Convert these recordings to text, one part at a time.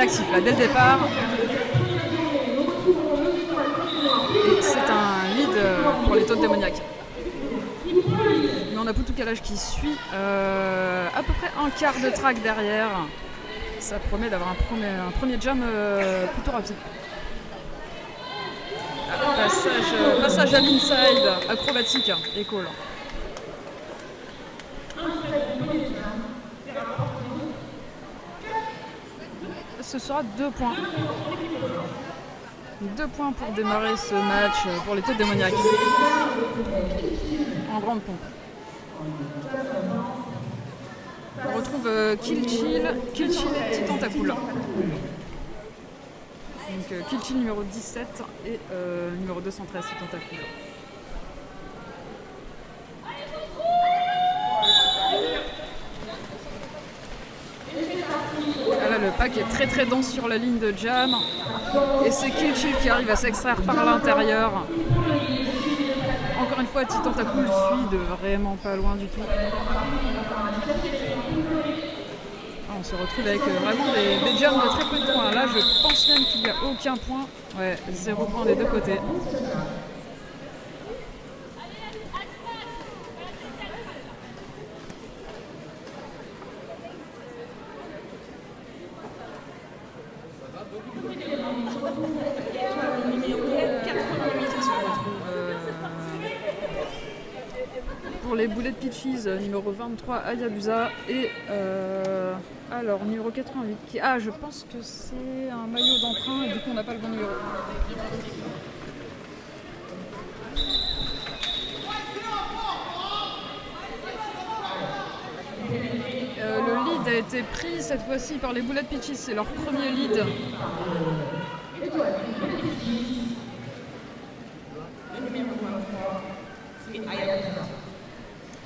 actif là dès le départ. Et c'est un lead pour les Toads démoniaques. Mais on a Poutou Kalash qui suit à peu près un quart de track derrière. Ça promet d'avoir un premier jam plutôt rapide. Passage à l'inside, acrobatique et cool. Ce sera 2 points. 2 points pour démarrer ce match pour les Toads démoniaques. En grande pompe. On retrouve Kill Chill et Titan Tacool. Donc Kill Chill numéro 17 et numéro 213 Titan Tacool. Là, le pack est très dense sur la ligne de jam et c'est Kill Chill qui arrive à s'extraire par l'intérieur. Encore une fois, Titan Tacool suit de vraiment pas loin du tout. On se retrouve avec vraiment des jams de très peu de points. Là, je pense même qu'il n'y a aucun point. Ouais, 0 point des deux côtés. Pour les Bullet Peaches, numéro 23 Hayabusa et alors numéro 88 qui je pense que c'est un maillot d'emprunt et du coup on n'a pas le bon numéro. Le lead a été pris cette fois-ci par les Bullet Peaches, c'est leur premier lead.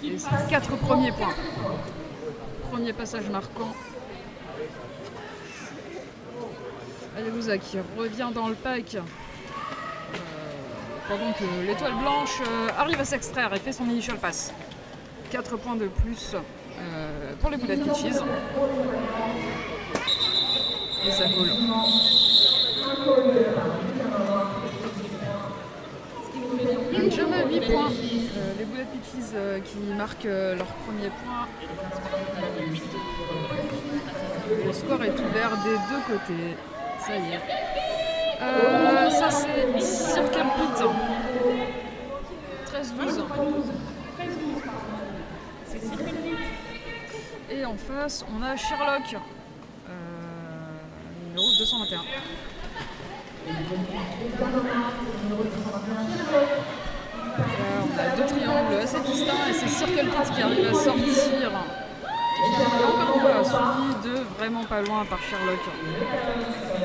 Et c'est 4 premiers points. Premier passage marquant. Hayabusa qui revient dans le pack pendant que l'étoile blanche arrive à s'extraire et fait son initial pass. 4 points de plus pour les Bullet Peaches. Et ça coule. Un jam à 8 points. Les Bullet Peaches qui marquent leur premier point. Le score est ouvert des deux côtés. Ça y est. Ça c'est Circle Pit. 13-12. Et en face, on a Sherlock. Numéro 221. Là, on a 2 triangles assez distincts et c'est Circle Pit qui arrive à sortir. Encore une fois, suivi de vraiment pas loin par Sherlock.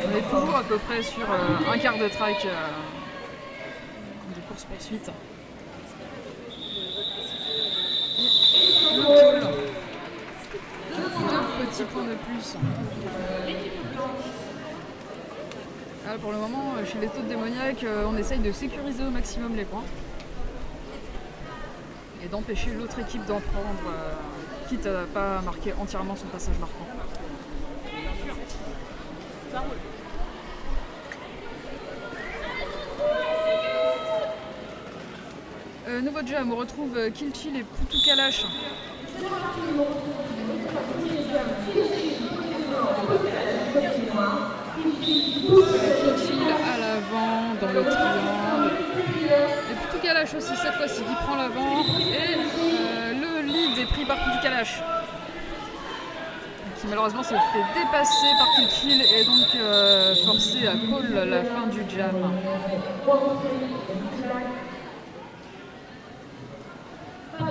On est toujours à peu près sur un quart de track de course-poursuite. Deux petits points de plus. Pour le moment, chez les Toads démoniaques, on essaye de sécuriser au maximum les points et d'empêcher l'autre équipe d'en prendre, quitte à pas marquer entièrement son passage marquant. Nouveau jam, on retrouve Kill Chill et Poutou Kalash. Chill à l'avant dans le triangle et Poutou Kalash aussi cette fois-ci qui prend l'avant et le lead est pris par Poutou Kalash qui malheureusement se fait dépasser par Kill Chill et donc forcé à call la fin du jam. On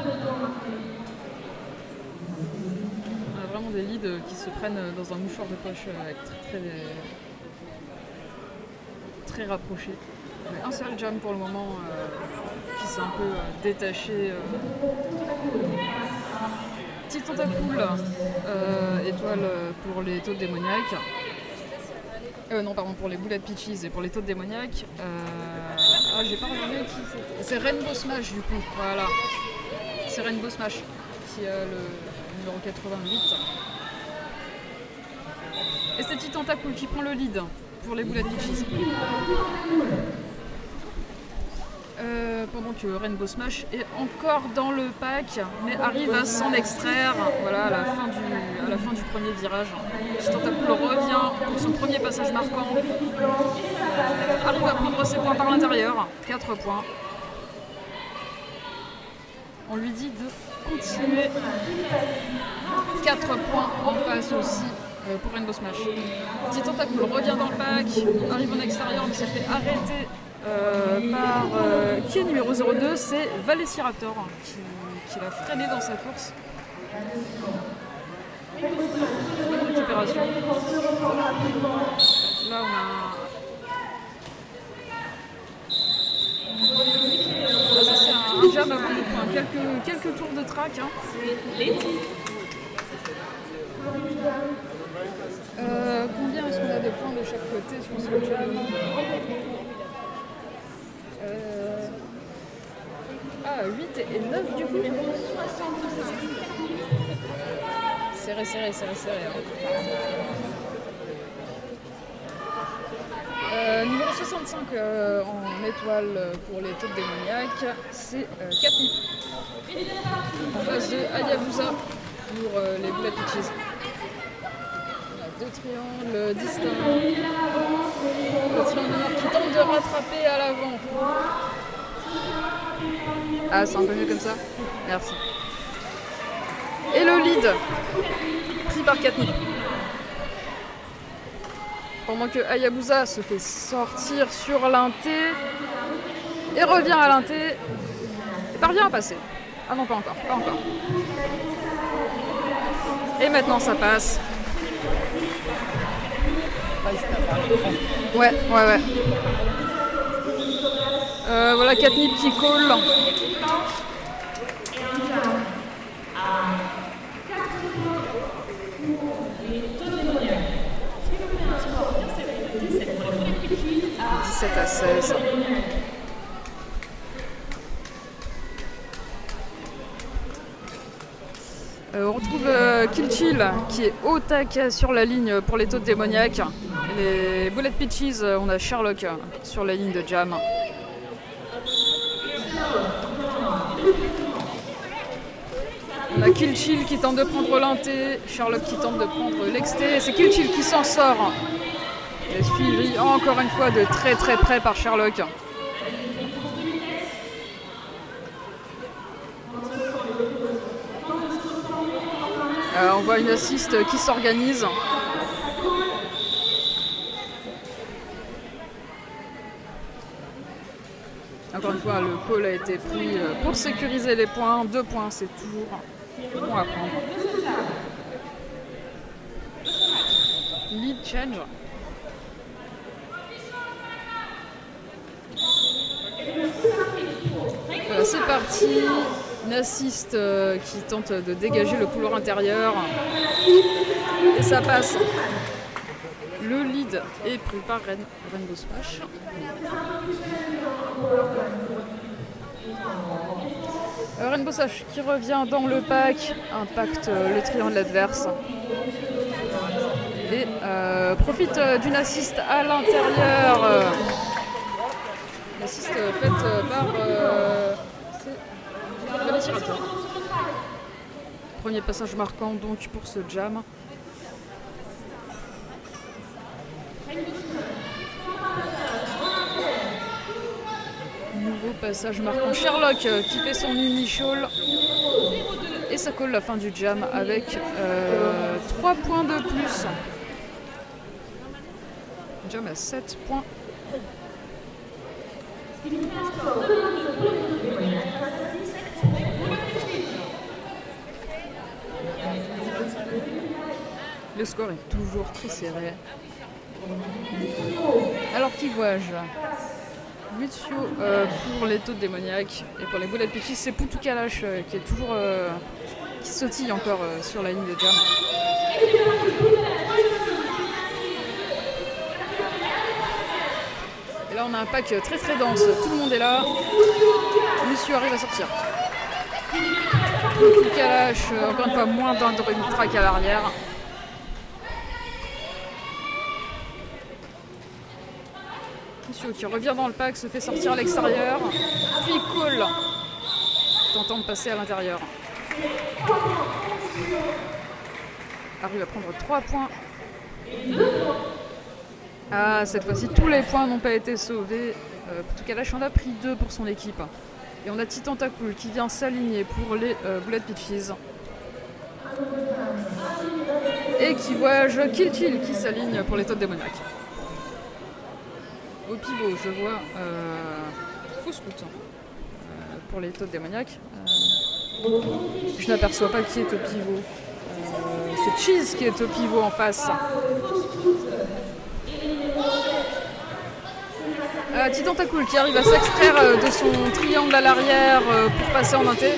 a vraiment des leads qui se prennent dans un mouchoir de poche avec très rapproché. Un seul jam pour le moment qui s'est un peu détaché. Titan Tacool, étoile pour les Toads démoniaques. Non, pardon, pour les Bullet Peaches et pour les Toads démoniaques. J'ai pas regardé qui c'était. C'est Rainbow Smash du coup, voilà. C'est Rainbow Smash qui a le numéro 88. Et c'est Tentacool qui prend le lead pour les Boulettes Peaches. Pendant que Rainbow Smash est encore dans le pack, mais arrive à s'en extraire voilà, à la fin du premier virage. Tentacool revient pour son premier passage marquant. Arrive à prendre ses points par l'intérieur. 4 points. On lui dit de continuer. 4 points en face aussi pour Rainbow Smash. Tentacool revient dans le pack, arrive en extérieur mais se fait arrêter par qui est numéro 02, c'est Velociraptor qui l'a freiné dans sa course. Bonne récupération. Là on a ça c'est un jam à beaucoup de points. Quelques tours de track. Combien est-ce qu'on a de points de chaque côté sur ce jam? 8 et 9 du coup. Serré. Numéro 65 en étoile pour les taupes démoniaques, c'est Catnip. En face de Hayabusa pour les Boulettes Peaches. On a 2 triangles distincts. Le triangle noir qui tente de rattraper à l'avant. Ah, c'est un peu mieux comme ça. Merci. Et le lead pris par Catnip. Pendant que Hayabusa se fait sortir sur l'inté et revient à l'inté et parvient à passer. Ah non, pas encore. Et maintenant ça passe. Ouais. Voilà Catnip qui colle. À 16. On retrouve Killchill qui est au taquet sur la ligne pour les taupes démoniaques. Les Boulettes Peaches, on a Sherlock sur la ligne de jam. On a Killchill qui tente de prendre l'inté, Sherlock qui tente de prendre l'exté. C'est Killchill qui s'en sort. Et suivi encore une fois de très près par Sherlock. On voit une assist qui s'organise. Encore une fois, le call a été pris pour sécuriser les points. 2 points, c'est toujours bon à prendre. Lead change. Voilà, c'est parti. Une assist qui tente de dégager le couloir intérieur. Et ça passe. Le lead est pris par Rainbow Smash. Rainbow Smash qui revient dans le pack, impacte le triangle adverse. Et profite d'une assist à l'intérieur. L'assist faite par Velociraptor. Premier passage marquant donc pour ce jam. Nouveau passage marquant. Sherlock qui fait son initial. Et ça colle la fin du jam avec 3 points de plus. Jam à 7 points. Le score est toujours très serré. Alors qui vois-je? Lucio pour les taupes démoniaques et pour les Boulettes Peaches, c'est Poutou Kalash qui est toujours qui sautille encore sur la ligne de jam. Et là on a un pack très dense, tout le monde est là. Lucio arrive à sortir. Poutou Kalash, encore une fois moins d'un track à l'arrière. Lucio qui revient dans le pack, se fait sortir à l'extérieur. Puis Cole tentant de passer à l'intérieur. Arrive à prendre 3 points. Ah, cette fois-ci, tous les points n'ont pas été sauvés. Putukalash en a pris 2 pour son équipe. Et on a Titantakul qui vient s'aligner pour les Bullet Peaches. Et qui voyage Kill qui s'aligne pour les Toads démoniaques. Au pivot, je vois fausse route pour les Toads démoniaques. Je n'aperçois pas qui est au pivot. C'est Cheese qui est au pivot en face. Titantakul qui arrive à s'extraire de son triangle à l'arrière pour passer en inté.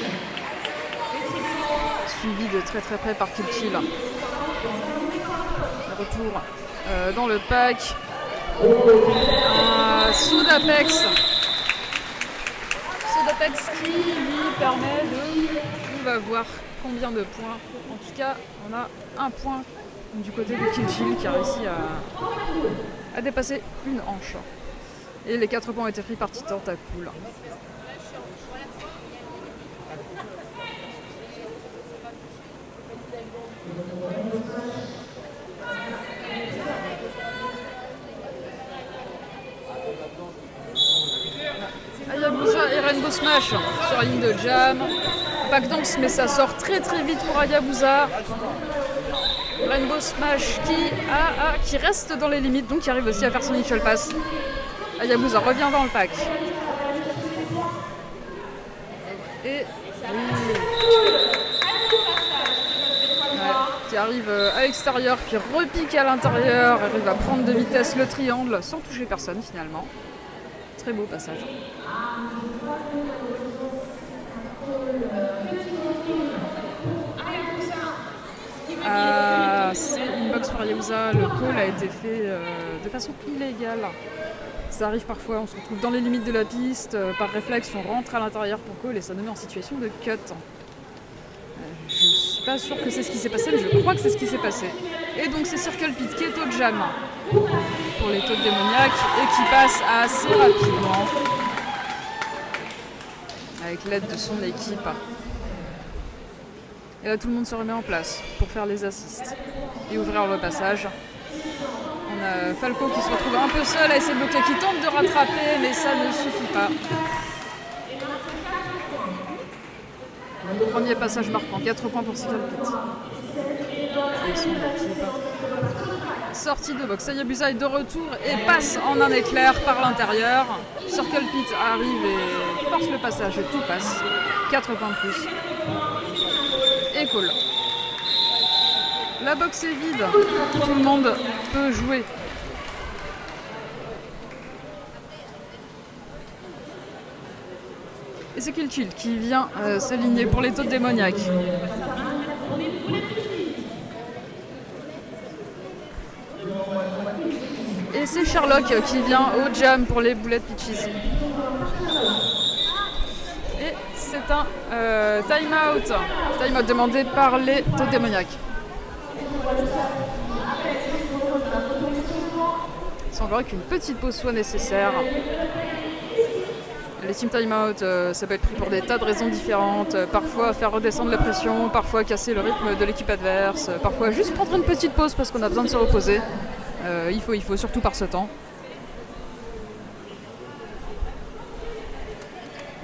Suivi de très très près par Kill. Retour dans le pack. Sudapex qui lui permet de... On va voir combien de points. En tout cas, on a un point du côté de Kill qui a réussi à dépasser une hanche. Et les 4 points ont été pris par Titantakul. Hayabusa et Rainbow Smash sur la ligne de jam. Back dance, mais ça sort très très vite pour Hayabusa. Rainbow Smash qui reste dans les limites, donc qui arrive aussi à faire son initial pass. Hayabusa revient dans le pack. Et qui arrive à l'extérieur, puis repique à l'intérieur, arrive à prendre de vitesse le triangle sans toucher personne finalement. Très beau passage. C'est une box par Hayabusa. Le call a été fait de façon illégale. Ça arrive parfois, on se retrouve dans les limites de la piste, par réflexe on rentre à l'intérieur pour call et ça nous met en situation de cut. Je suis pas sûre que c'est ce qui s'est passé, mais je crois que c'est ce qui s'est passé. Et donc c'est Circle Pit qui est au jam pour les Toads démoniaques et qui passe assez rapidement avec l'aide de son équipe. Et là tout le monde se remet en place pour faire les assists et ouvrir le passage. On a Falco qui se retrouve un peu seul à essayer de bloquer, qui tente de rattraper, mais ça ne suffit pas. Premier passage marquant, 4 points pour Circle Pit. Et son équipe. Sortie de box, Hayabusa est de retour et passe en un éclair par l'intérieur. Circle Pit arrive et force le passage et tout passe. 4 points de plus. Et call. La box est vide, tout le monde peut jouer. Et c'est Kill qui vient s'aligner pour les Toads démoniaques. Et c'est Sherlock qui vient au jam pour les Bullet Peaches. Et c'est un time-out demandé par les Toads démoniaques. Il semblerait qu'une petite pause soit nécessaire. Les team time-out, ça peut être pris pour des tas de raisons différentes. Parfois faire redescendre la pression, parfois casser le rythme de l'équipe adverse, parfois juste prendre une petite pause parce qu'on a besoin de se reposer. Il faut, surtout par ce temps.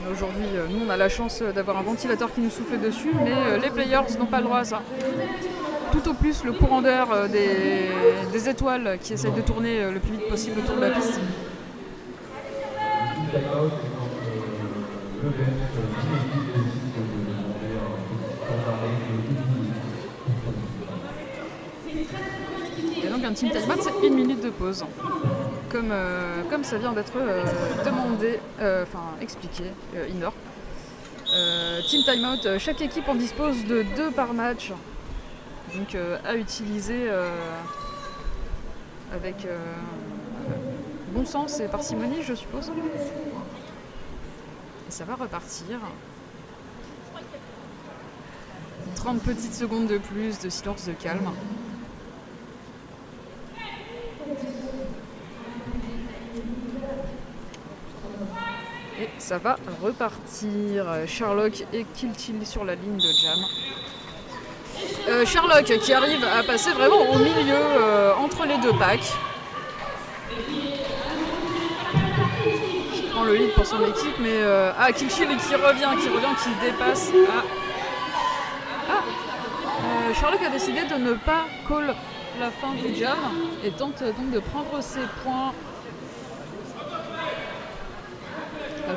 Aujourd'hui, nous on a la chance d'avoir un ventilateur qui nous souffle dessus, mais les players n'ont pas le droit à ça. Tout au plus le courant d'air des étoiles qui essayent de tourner le plus vite possible autour de la piste. Et donc un team timeout, c'est 1 minute de pause. Comme ça vient d'être demandé, expliqué, Inor. Team timeout, chaque équipe en dispose de 2 par match. Donc à utiliser avec bon sens et parcimonie, je suppose. Et ça va repartir. 30 petites secondes de plus de silence, de calme. Et ça va repartir. Sherlock et Kill Chill sur la ligne de jam. Sherlock qui arrive à passer vraiment au milieu entre les deux packs. Qui prend le lead pour son équipe, mais Kill Chill qui revient, qui dépasse. Sherlock a décidé de ne pas call la fin du jam et tente donc de prendre ses points.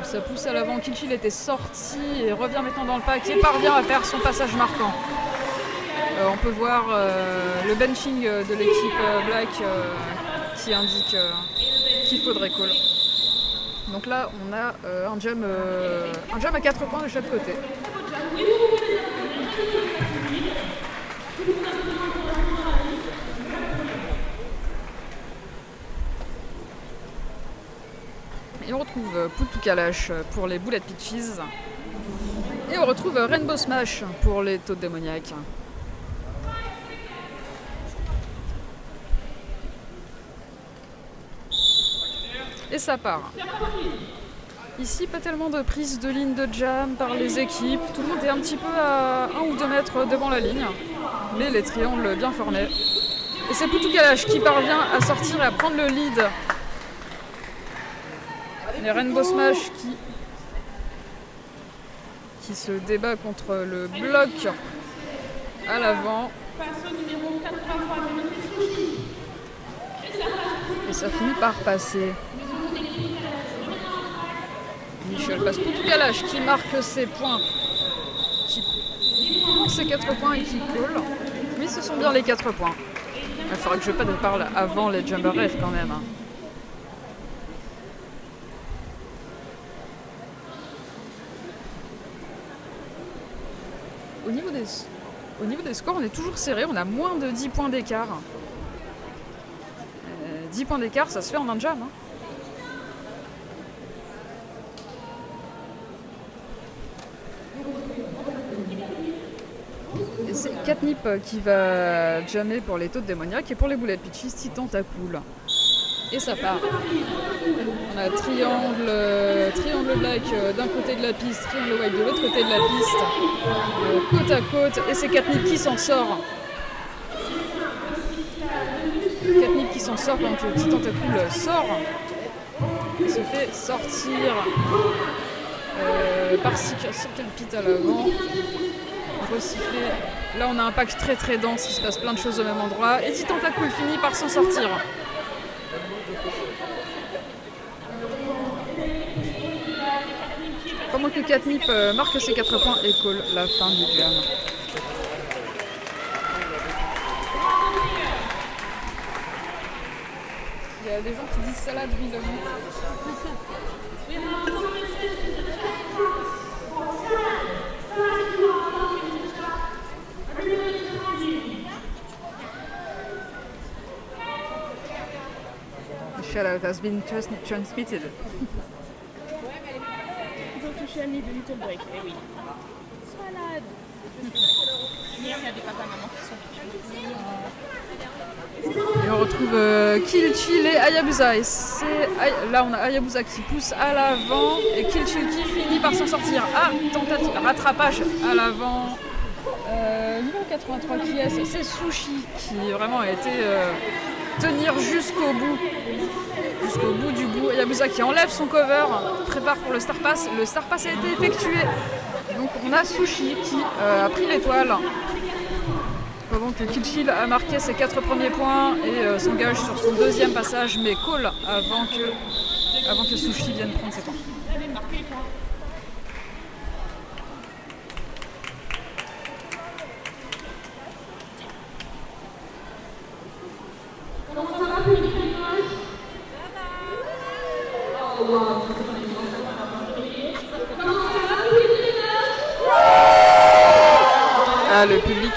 Ça pousse à l'avant, Kill Chill était sorti et revient maintenant dans le pack et parvient à faire son passage marquant. On peut voir le benching de l'équipe Black qui indique qu'il faudrait call. Donc là on a un jam à 4 points de chaque côté. Et on retrouve Poutou Kalash pour les Bullet Peaches. Et on retrouve Rainbow Smash pour les Toads démoniaques. Et ça part. Ici, pas tellement de prise de ligne de jam par les équipes. Tout le monde est un petit peu à 1 ou 2 mètres devant la ligne. Mais les triangles bien formés. Et c'est Poutou Kalash qui parvient à sortir et à prendre le lead. Les Rainbow Smash qui se débat contre le bloc à l'avant. Et ça finit par passer. Michel passe Poutou Kalash qui marque ses points. Qui prend ses 4 points et qui colle. Oui, ce sont bien les 4 points. Il faudra que je parle avant les Jumper Ref quand même. Au niveau des scores, on est toujours serré, on a moins de 10 points d'écart. 10 points d'écart, ça se fait en un jam. Et c'est Catnip qui va jammer pour les Toads démoniaques et pour les Bullet Peaches, Titan Cool. Et ça part. On a triangle black d'un côté de la piste, triangle white de l'autre côté de la piste, côte à côte, et c'est Catnip qui s'en sort. Catnip qui s'en sort quand Titan Cool sort. Il se fait sortir par Circle Pit à l'avant. Recycler. Là on a un pack très très dense, il se passe plein de choses au même endroit, et Titan Cool finit par s'en sortir. Pendant que Catnip marque ses 4 points et call la fin du jam. Il y a des gens qui disent salade, oui, le The shout-out has been transmitted. Need a little break, eh oui. Salade. Il y a des papas maman qui sont. Et on retrouve Kill Chill et Hayabusa. Et là on a Hayabusa qui pousse à l'avant et Kill Chill qui finit par s'en sortir. Tentative, rattrapage à l'avant. Numéro 83 qui est, c'est Sushi qui vraiment a été tenir jusqu'au bout du bout. Hayabusa qui enlève son cover, prépare pour le Star Pass. Le Star Pass a été effectué. Donc on a Sushi qui a pris l'étoile. Pendant que Kill Chill a marqué ses 4 premiers points et s'engage sur son deuxième passage, mais call avant que Sushi vienne prendre ses points.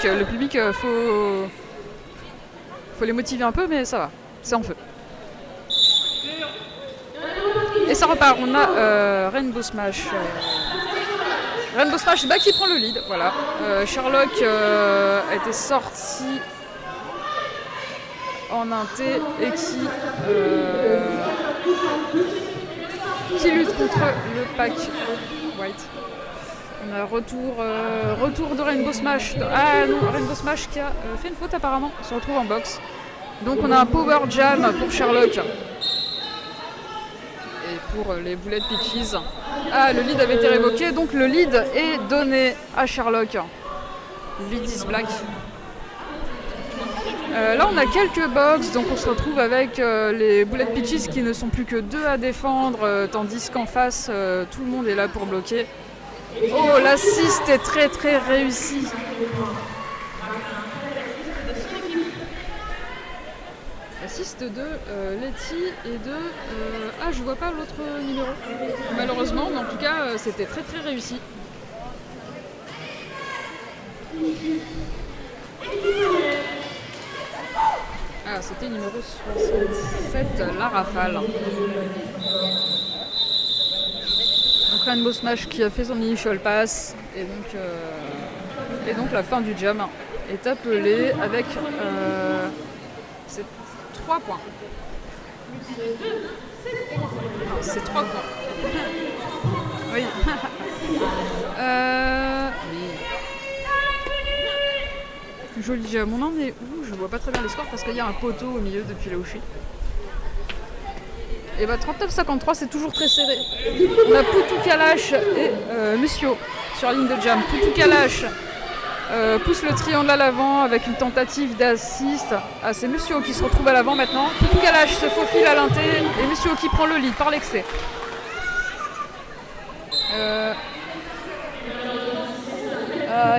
Le public, faut les motiver un peu, mais ça va, c'est en feu. Et ça repart, on a Rainbow Smash. Rainbow Smash qui prend le lead, voilà. Sherlock a été sorti en inté et qui lutte contre le pack White. On a retour de Rainbow Smash. Ah non, Rainbow Smash qui a fait une faute apparemment. On se retrouve en box. Donc on a un Power Jam pour Sherlock. Et pour les Bullet Peaches. Ah, le lead avait été révoqué, donc le lead est donné à Sherlock. Lead is black. Là on a quelques box, donc on se retrouve avec les Bullet Peaches qui ne sont plus que 2 à défendre, tandis qu'en face tout le monde est là pour bloquer. Oh, l'assist est très très réussi. Assist de Letty et de... Ah, je vois pas l'autre numéro, malheureusement, mais en tout cas c'était très très réussi. Ah, c'était numéro 67, la rafale. Donc Rainbow Smash qui a fait son initial pass et donc la fin du jam est appelée avec 3 points. Non, c'est 3 points. Oui. Joli jam. On en est où? Je vois pas très bien les scores parce qu'il y a un poteau au milieu depuis là où je suis. Et bah 39-53, c'est toujours très serré. On a Poutou Kalash et Musio sur la ligne de jam. Poutou Kalash pousse le triangle à l'avant avec une tentative d'assist. Ah, c'est Musio qui se retrouve à l'avant maintenant. Poutou Kalash se faufile à l'inté et Musio qui prend le lead par l'excès.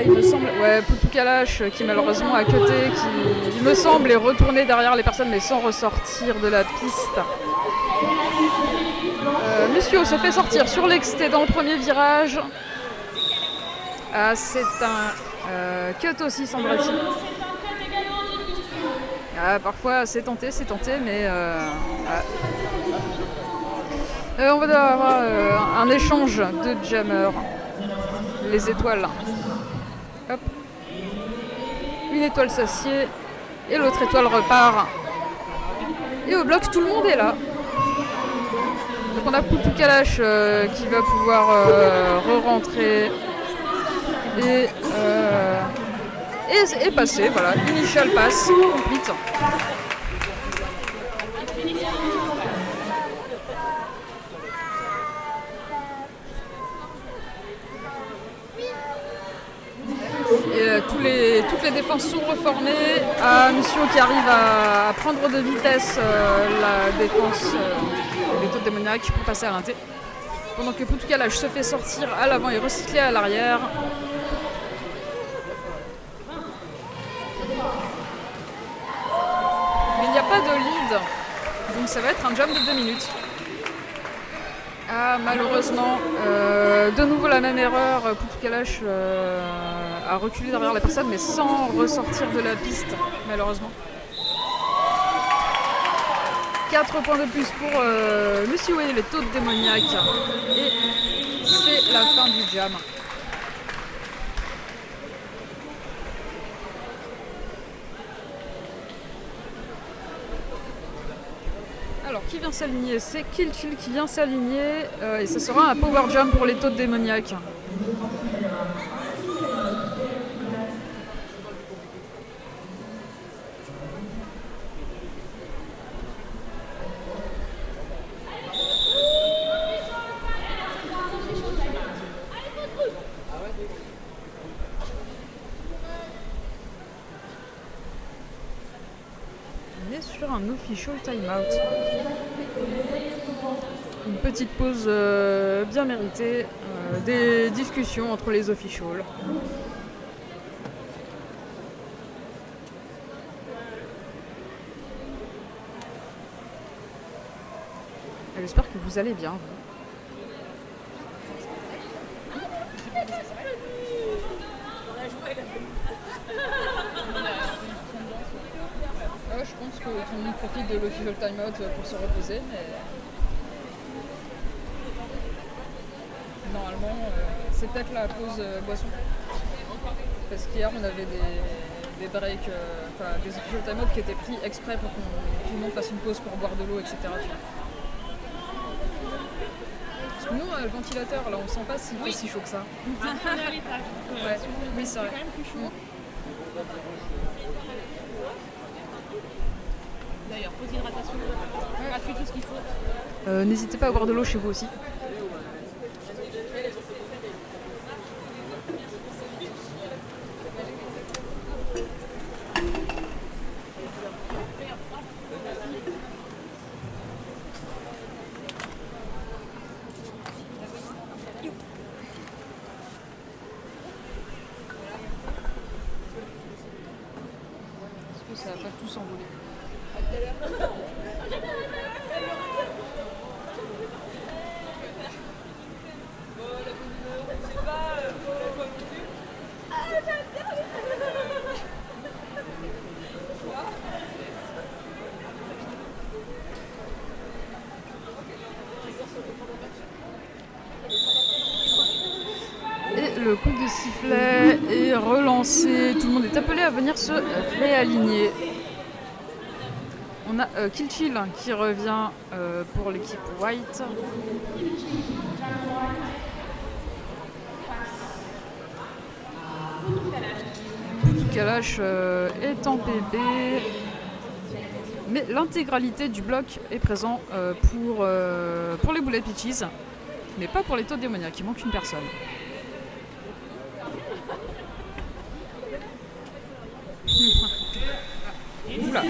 Il me semble, Poutou Kalash qui malheureusement a cuté, qui il me semble est retourné derrière les personnes mais sans ressortir de la piste. Musio se fait sortir sur l'exté dans le premier virage. Ah, c'est un cut aussi semble-t-il. Ah, parfois c'est tenté, mais on va devoir avoir un échange de jammers. Les étoiles. Hop. Une étoile s'assied et l'autre étoile repart. Et au bloc, tout le monde est là. Donc on a Poutou Kalash qui va pouvoir re-rentrer et passer. Voilà, initial pass complete. Et toutes les défenses sont reformées. Musio qui arrive à prendre de vitesse la défense des taux démoniaques pour passer à l'inté. Pendant que Poutou Kalash se fait sortir à l'avant et recycler à l'arrière. Mais il n'y a pas de lead. Donc ça va être un jump de 2 minutes. Ah, malheureusement, de nouveau la même erreur. Poutou Kalash a reculé derrière la personne, mais sans ressortir de la piste, malheureusement. 4 points de plus pour Musio et les taux démoniaques. Et c'est la fin du jam. Alors, qui vient s'aligner? C'est Kill Chill qui vient s'aligner et ce sera un power jam pour les taux démoniaques. Sur un official timeout. Une petite pause bien méritée, des discussions entre les officials. J'espère que vous allez bien. Je pense que tout le monde profite de l'official timeout pour se reposer, mais normalement c'est peut-être la pause boisson. Parce qu'hier on avait des breaks, des official timeout qui étaient pris exprès pour que tout le monde fasse une pause pour boire de l'eau, etc. Nous, le ventilateur, là, on sent pas s'il fait si chaud que ça. On est à l'étage. Ouais. Oui, c'est vrai. quand même plus chaud. D'ailleurs, pause hydratation, gratuit, tout ce qu'il faut. N'hésitez pas à boire de l'eau chez vous aussi. Ça va pas tout s'envoler. Et le coup de sifflet est relancé. Tout le monde est appelé à venir se réaligner. On a Kilchill qui revient pour l'équipe White. Kalash est en PB. Mais l'intégralité du bloc est présent pour les Bullet Peaches. Mais pas pour les Toads démoniaques, il manque une personne. Oula.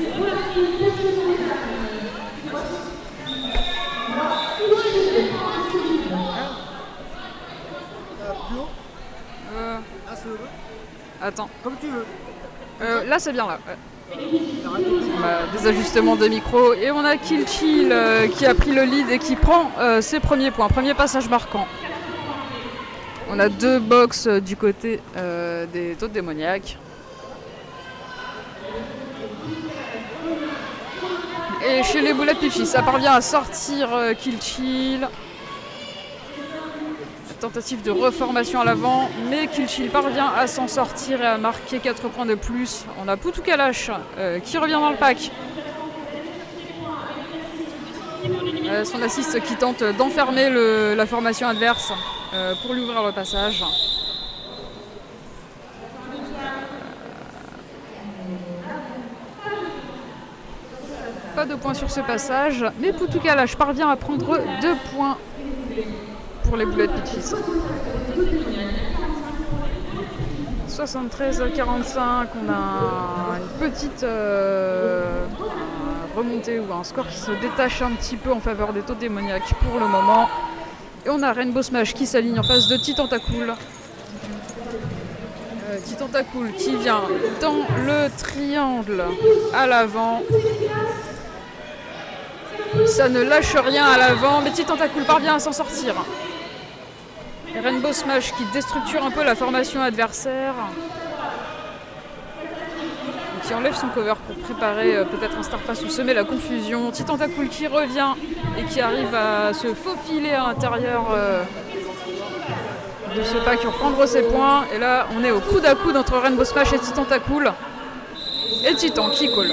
Attends. Comme tu veux. Là c'est bien là. On a des ajustements de micro et on a Kilchill qui a pris le lead et qui prend ses premiers points. Premier passage marquant. On a 2 box du côté des Toads démoniaques. Et chez les Bullet Peaches, ça parvient à sortir Kilchill. Tentative de reformation à l'avant, mais Kilchill parvient à s'en sortir et à marquer 4 points de plus. On a Poutou Kalash qui revient dans le pack. Son assist qui tente d'enfermer la formation adverse pour lui ouvrir le passage. Pas de points sur ce passage, mais Poutou Kalash parvient à prendre 2 points pour les Bullet Peaches. 73-45, on a une petite remontée ou un score qui se détache un petit peu en faveur des Toads démoniaques pour le moment. Et on a Rainbow Smash qui s'aligne en face de Titentacool. Titentacool qui vient dans le triangle à l'avant. Ça ne lâche rien à l'avant, mais Titentacool parvient à s'en sortir. Rainbow Smash qui déstructure un peu la formation adversaire. Qui enlève son cover pour préparer peut-être un star pass ou semer la confusion. Titentacool qui revient et qui arrive à se faufiler à l'intérieur de ce pack pour prendre ses points. Et là, on est au coude à coude entre Rainbow Smash et Titentacool. Et Titan qui colle.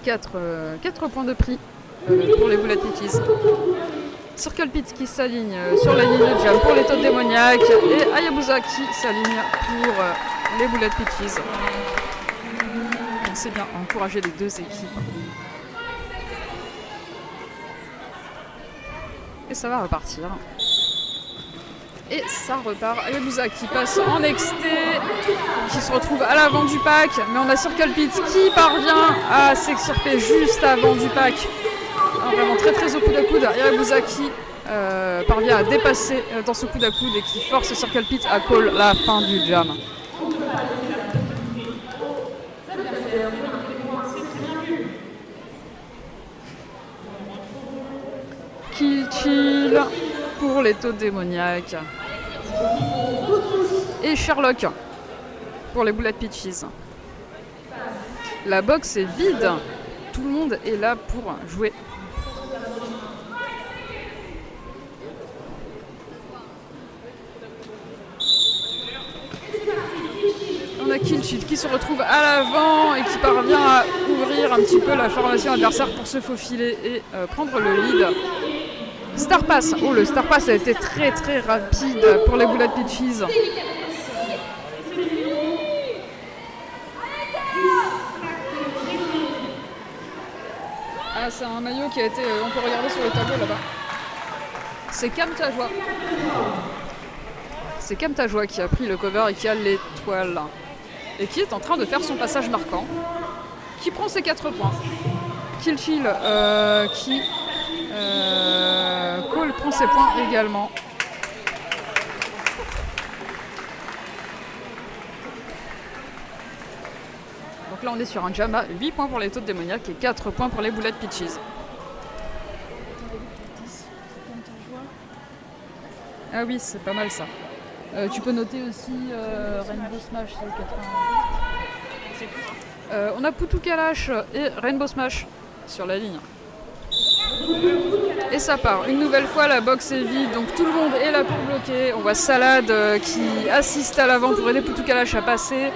4 points de prix pour les Bullet Peaches. Circle Pit qui s'aligne sur la ligne de jam pour les Toads démoniaques et Hayabusa qui s'aligne pour les Bullet Peaches. Donc c'est bien encourager les deux équipes. Et ça va repartir. Et ça repart. Hayabusa qui passe en exté, qui se retrouve à l'avant du pack, mais on a Circle Pit qui parvient à s'extirper juste avant du pack. Alors, vraiment très très au coude à coude. Hayabusa qui parvient à dépasser dans ce coude à coude et qui force Circle Pit à call la fin du jam. Kilchill pour les Toads démoniaques. Et Sherlock pour les Bullet Peaches. La box est vide. Tout le monde est là pour jouer. On a Killchill qui se retrouve à l'avant et qui parvient à ouvrir un petit peu la formation adversaire pour se faufiler et prendre le lead. Starpass, oh le Starpass a été très très rapide pour les Bullet Peaches. Ah, c'est un maillot qui a été, on peut regarder sur le tableau là-bas. C'est Camtajoie. C'est Camtajoie qui a pris le cover et qui a l'étoile. Et qui est en train de faire son passage marquant. Qui prend ses 4 points. Killchill qui... Cole prend ses points également. Donc là on est sur un jam à 8 points pour les Taudes Démoniaques et 4 points pour les Bullet Peaches. Ah oui, c'est pas mal ça. Tu peux noter aussi Rainbow Smash, c'est 80. On a Poutou Kalash et Rainbow Smash sur la ligne. Et ça part. Une nouvelle fois, la boxe est vide, donc tout le monde est là pour bloquer. On voit Salade qui assiste à l'avant pour aider Poutou Kalash à passer.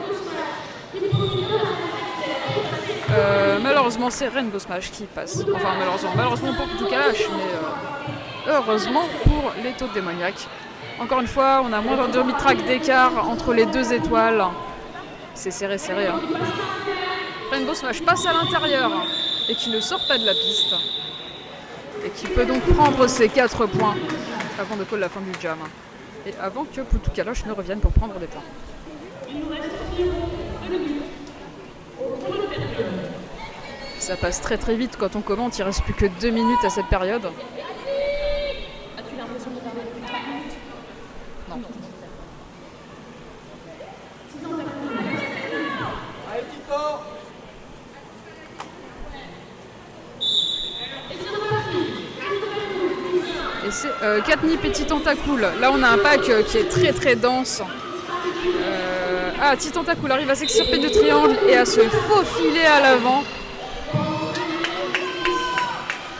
Malheureusement, c'est Rainbow Smash qui passe. Enfin, malheureusement pour Poutou Kalash, mais heureusement pour les Taudes Démoniaques. Encore une fois, on a moins de demi-track d'écart entre les deux étoiles. C'est serré, hein. Rainbow Smash passe à l'intérieur et qui ne sort pas de la piste. Et qui peut donc prendre ses 4 points avant de call la fin du jam. Et avant que Poutou Kalash ne revienne pour prendre des points. Ça passe très très vite quand on commente, il ne reste plus que 2 minutes à cette période. As-tu l'impression de parler depuis 30 minutes? Non. Allez, petit fort. Et c'est Catnip et Titentacool. Là on a un pack qui est très très dense. Titentacool arrive à s'extirper du triangle et à se faufiler à l'avant.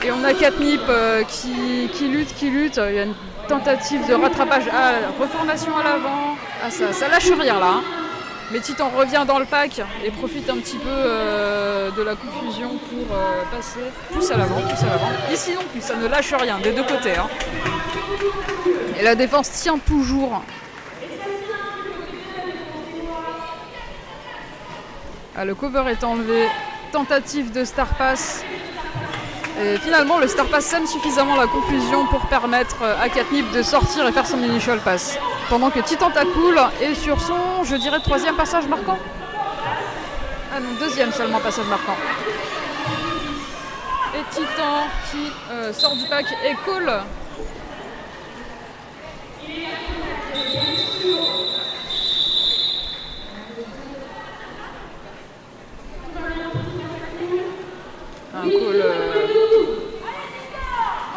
Et on a Catnip qui lutte. Il y a une tentative de rattrapage. Reformation à l'avant. Ça lâche rien là. Hein. Mais Titan revient dans le pack et profite un petit peu de la confusion pour passer. Pousse à l'avant. Ici non plus, ça ne lâche rien des deux côtés. Hein. Et la défense tient toujours. Le cover est enlevé. Tentative de Starpass. Et finalement, le Starpass sème suffisamment la confusion pour permettre à Catnip de sortir et faire son initial pass. Pendant que Titentacool est sur son, je dirais, 3e passage marquant. Ah non, 2e seulement passage marquant. Et Titan qui sort du pack et call.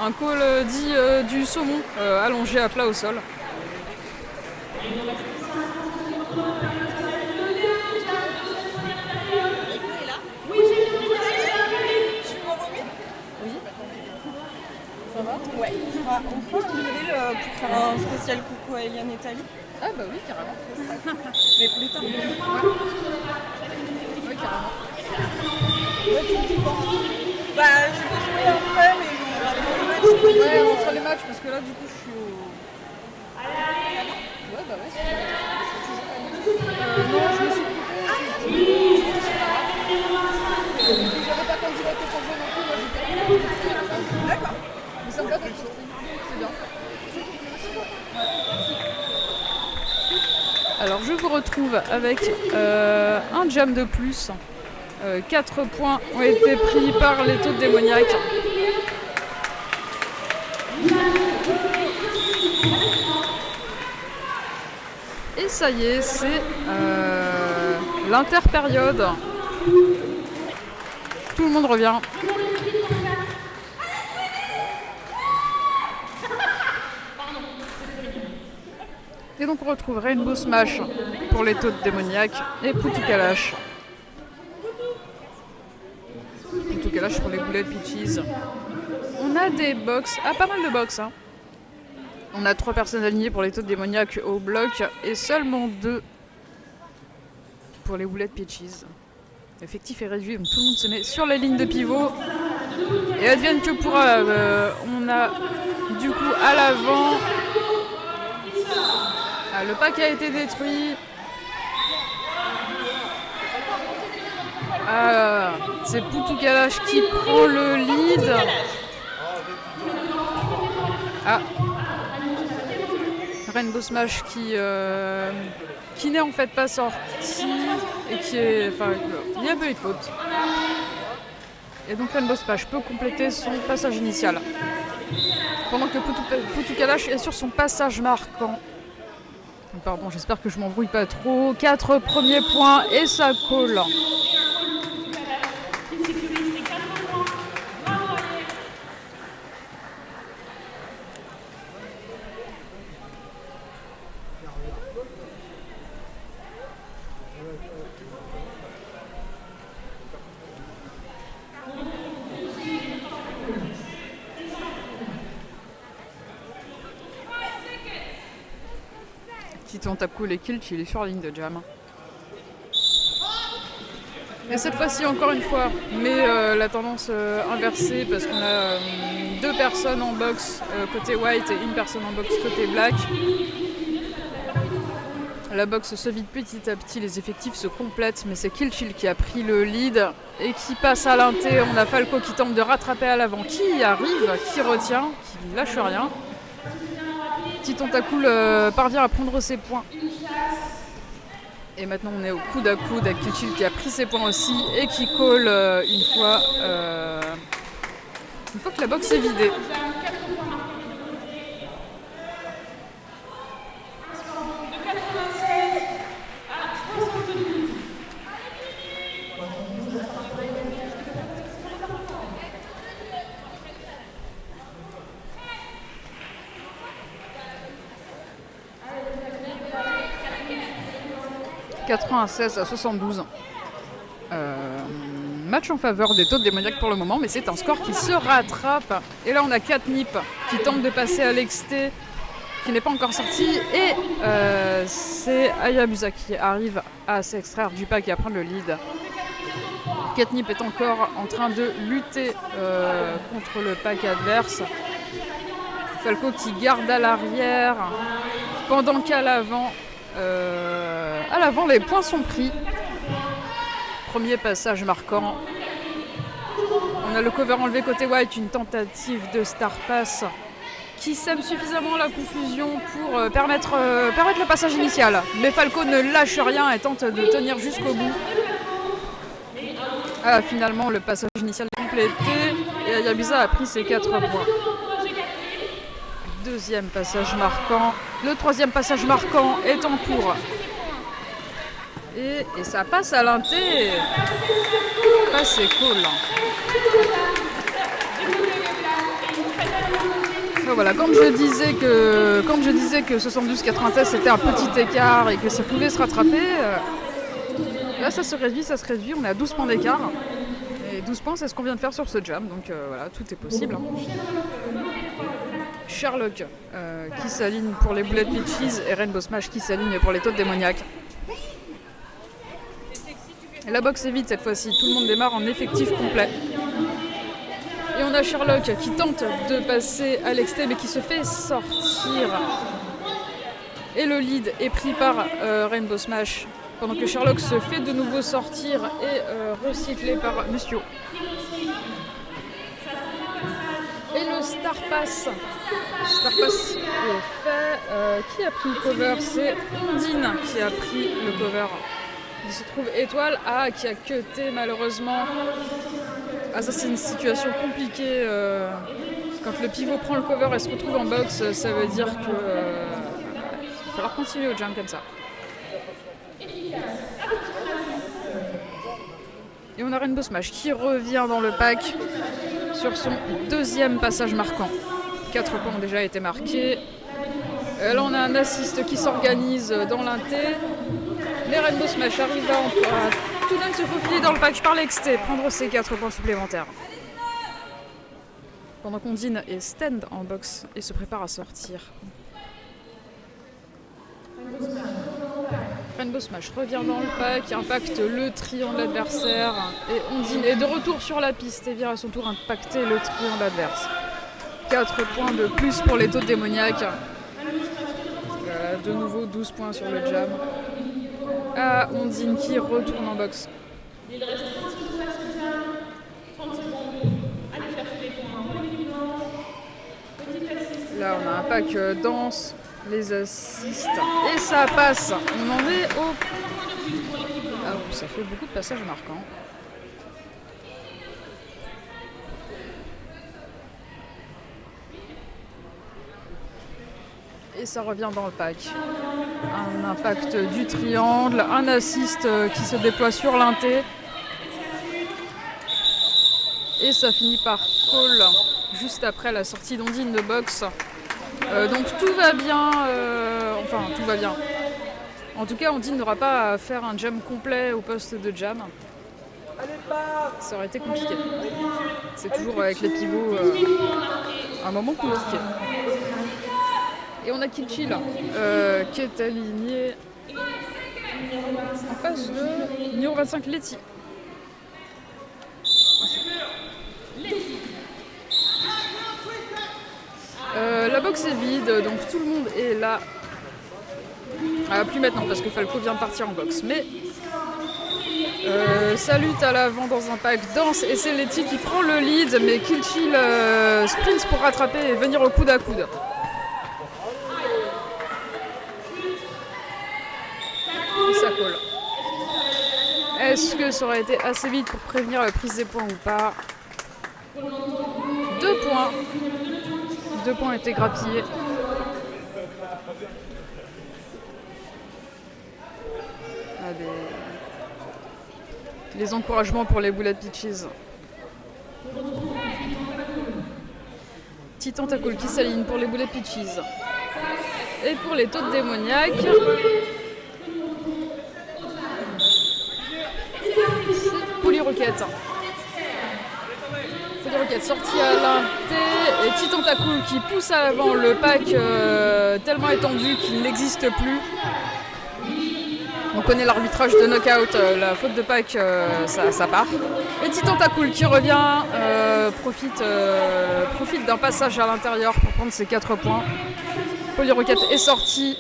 Un call dit du saumon allongé à plat au sol. Ça va? Ouais. On peut l'enlever pour faire un spécial coucou à Eliane et Tali. Ah bah oui, carrément. Mais plus tard. Ouais. Oui, carrément. Bah, je vais jouer après, mais Ouais, on fera les matchs parce que là, du coup, je suis au... Ouais, bah ouais. Non, je me suis coupée. J'avais pas candidaté pour jouer non plus, moi j'étais... D'accord. Mais ça me va d'être sur stream, c'est bien. Alors, je vous retrouve avec un jam de plus. 4 points ont été pris par les Taudes Démoniaques. Et ça y est, c'est l'interpériode. Tout le monde revient. Et donc on retrouve Rainbow Smash pour les Taudes Démoniaques et Poutou Kalash. Poutou Kalash pour les Bullet Peaches. On a des box, pas mal de box. Hein. On a 3 personnes alignées pour les Taudes Démoniaques au bloc et seulement 2 pour les boulettes Peaches. L'effectif est réduit, donc tout le monde se met sur la ligne de pivot. Et advienne que pourra, on a du coup à l'avant. Ah, le pack a été détruit. Ah, c'est Poutou Kalash qui prend le lead. Ah, Rainbow Smash qui n'est en fait pas sorti et qui est... Enfin, il y a un peu eu de faute. Et donc Rainbow Smash peut compléter son passage initial. Pendant que Poutou Kalash est sur son passage marquant. Pardon, j'espère que je m'embrouille pas trop. 4 premiers points et ça colle. Tentacool et Kilch, il est sur la ligne de jam. Et cette fois-ci encore une fois, mais la tendance inversée parce qu'on a 2 personnes en box côté white et 1 personne en box côté black. La box se vide petit à petit, les effectifs se complètent, mais c'est Kilchill qui a pris le lead et qui passe à l'inté. On a Falco qui tente de rattraper à l'avant, qui arrive, qui retient, qui lâche rien. Petit Tentacool parvient à prendre ses points. Et maintenant on est au coude à coude avec Kilchill qui a pris ses points aussi et qui call une fois que la box est vidée. « 96 à 72. Match en faveur des Toads démoniaques pour le moment, mais c'est un score qui se rattrape. Et là, on a Catnip qui tente de passer à l'exté, qui n'est pas encore sorti. Et c'est Hayabusa qui arrive à s'extraire du pack et à prendre le lead. Catnip est encore en train de lutter contre le pack adverse. Falco qui garde à l'arrière, pendant qu'à l'avant, les points sont pris. Premier passage marquant. On a le cover enlevé côté white, une tentative de Star Pass qui sème suffisamment la confusion pour permettre le passage initial. Mais Falco ne lâche rien et tente de tenir jusqu'au bout. Ah, finalement, le passage initial est complété et Hayabusa a pris ses 4 points. Deuxième passage marquant. Le troisième passage marquant est en cours. Et ça passe à l'inté. Ah, c'est cool. Voilà, comme je disais que 72-93 c'était un petit écart et que ça pouvait se rattraper, là ça se réduit, on est à 12 points d'écart. Et 12 points, c'est ce qu'on vient de faire sur ce jam, donc voilà, tout est possible. Sherlock qui s'aligne pour les boulettes Peaches et Rainbow Smash qui s'aligne pour les Toads démoniaques. Et la boxe est vide cette fois-ci, tout le monde démarre en effectif complet. Et on a Sherlock qui tente de passer à l'exté mais qui se fait sortir. Et le lead est pris par Rainbow Smash pendant que Sherlock se fait de nouveau sortir et recyclé par Mustio. Et le Star Pass est fait. Qui a pris le cover? C'est Ondine qui a pris le cover. Il se trouve étoile qui a cuté malheureusement. Ah, ça c'est une situation compliquée. Quand le pivot prend le cover et se retrouve en box, ça veut dire que il va falloir continuer au jam comme ça. Et on a Rainbow Smash qui revient dans le pack sur son deuxième passage marquant. 4 points ont déjà été marqués. Là on a un assist qui s'organise dans l'inté. Les Rainbow Smash arrivent à tout de même se faufiler dans le pack par l'exté, prendre ses 4 points supplémentaires. Pendant qu'Ondine est stand en box et se prépare à sortir. Rainbow Smash. Rainbow Smash revient dans le pack, impacte le triangle adversaire et Ondine est de retour sur la piste et vient à son tour impacter le triangle adverse. 4 points de plus pour les tautes démoniaques. De nouveau 12 points sur le jam. Ah, Ondine qui retourne en boxe. Là on a un pack danse, les assists et ça passe. On en est au... Ah, ça fait beaucoup de passages marquants. Et ça revient dans le pack. Un impact du triangle, un assist qui se déploie sur l'inté. Et ça finit par call juste après la sortie d'Ondine de boxe. Donc tout va bien, enfin tout va bien. En tout cas, Ondine n'aura pas à faire un jam complet au poste de jam. Ça aurait été compliqué. C'est toujours avec les pivots un moment compliqué. Et on a Kilchil qui est aligné en face de numéro 25, Letty. La boxe est vide, donc tout le monde est là. Plus maintenant parce que Falco vient de partir en boxe. Mais ça lutte à l'avant dans un pack danse et c'est Letty qui prend le lead. Mais Kilchil sprint pour rattraper et venir au coude à coude. Et ça colle. Est-ce que ça aurait été assez vite pour prévenir la prise des points ou pas? 2 points. 2 points étaient grappillés. Les encouragements pour les Bullet Peaches. Petit tentacule qui s'aligne pour les Bullet Peaches. Et pour les tautes démoniaques. Polyrocket. Polyrocket sorti à l'inté et petit tentacule qui pousse à l'avant le pack tellement étendu qu'il n'existe plus. On connaît l'arbitrage de knockout, la faute de pack, ça part. Et petit tentacule qui revient, profite d'un passage à l'intérieur pour prendre ses 4 points. Polyrocket est sorti.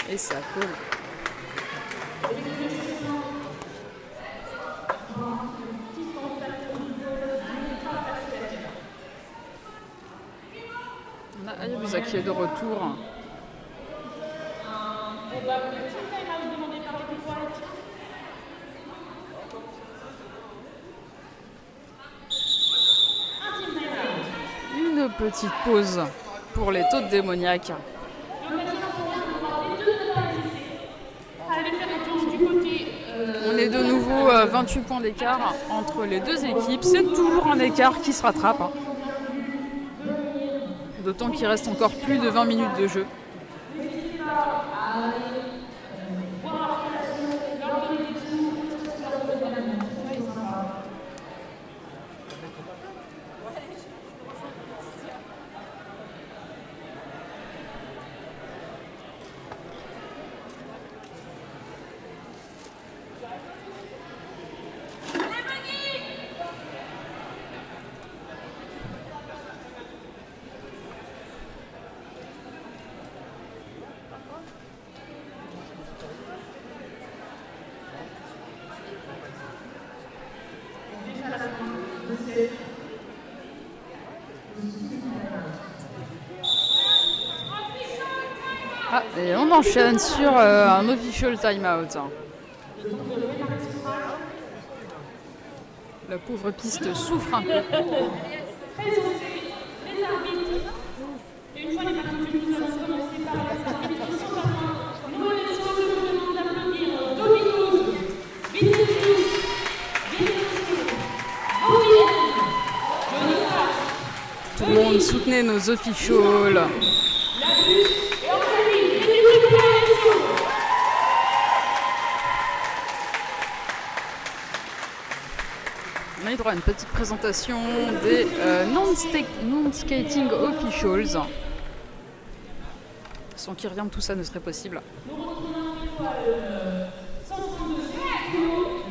Et ça coule. On a Hayabusa qui est de retour. Une petite pause pour les tautes démoniaques. On est de nouveau à 28 points d'écart entre les deux équipes. C'est toujours un écart qui se rattrape. D'autant qu'il reste encore plus de 20 minutes de jeu. Et on enchaîne sur un official timeout. La pauvre piste souffre un peu. Tout le monde soutenait nos officials. On a eu droit à une petite présentation des non-skating officials. sans qui rien de tout ça ne serait possible.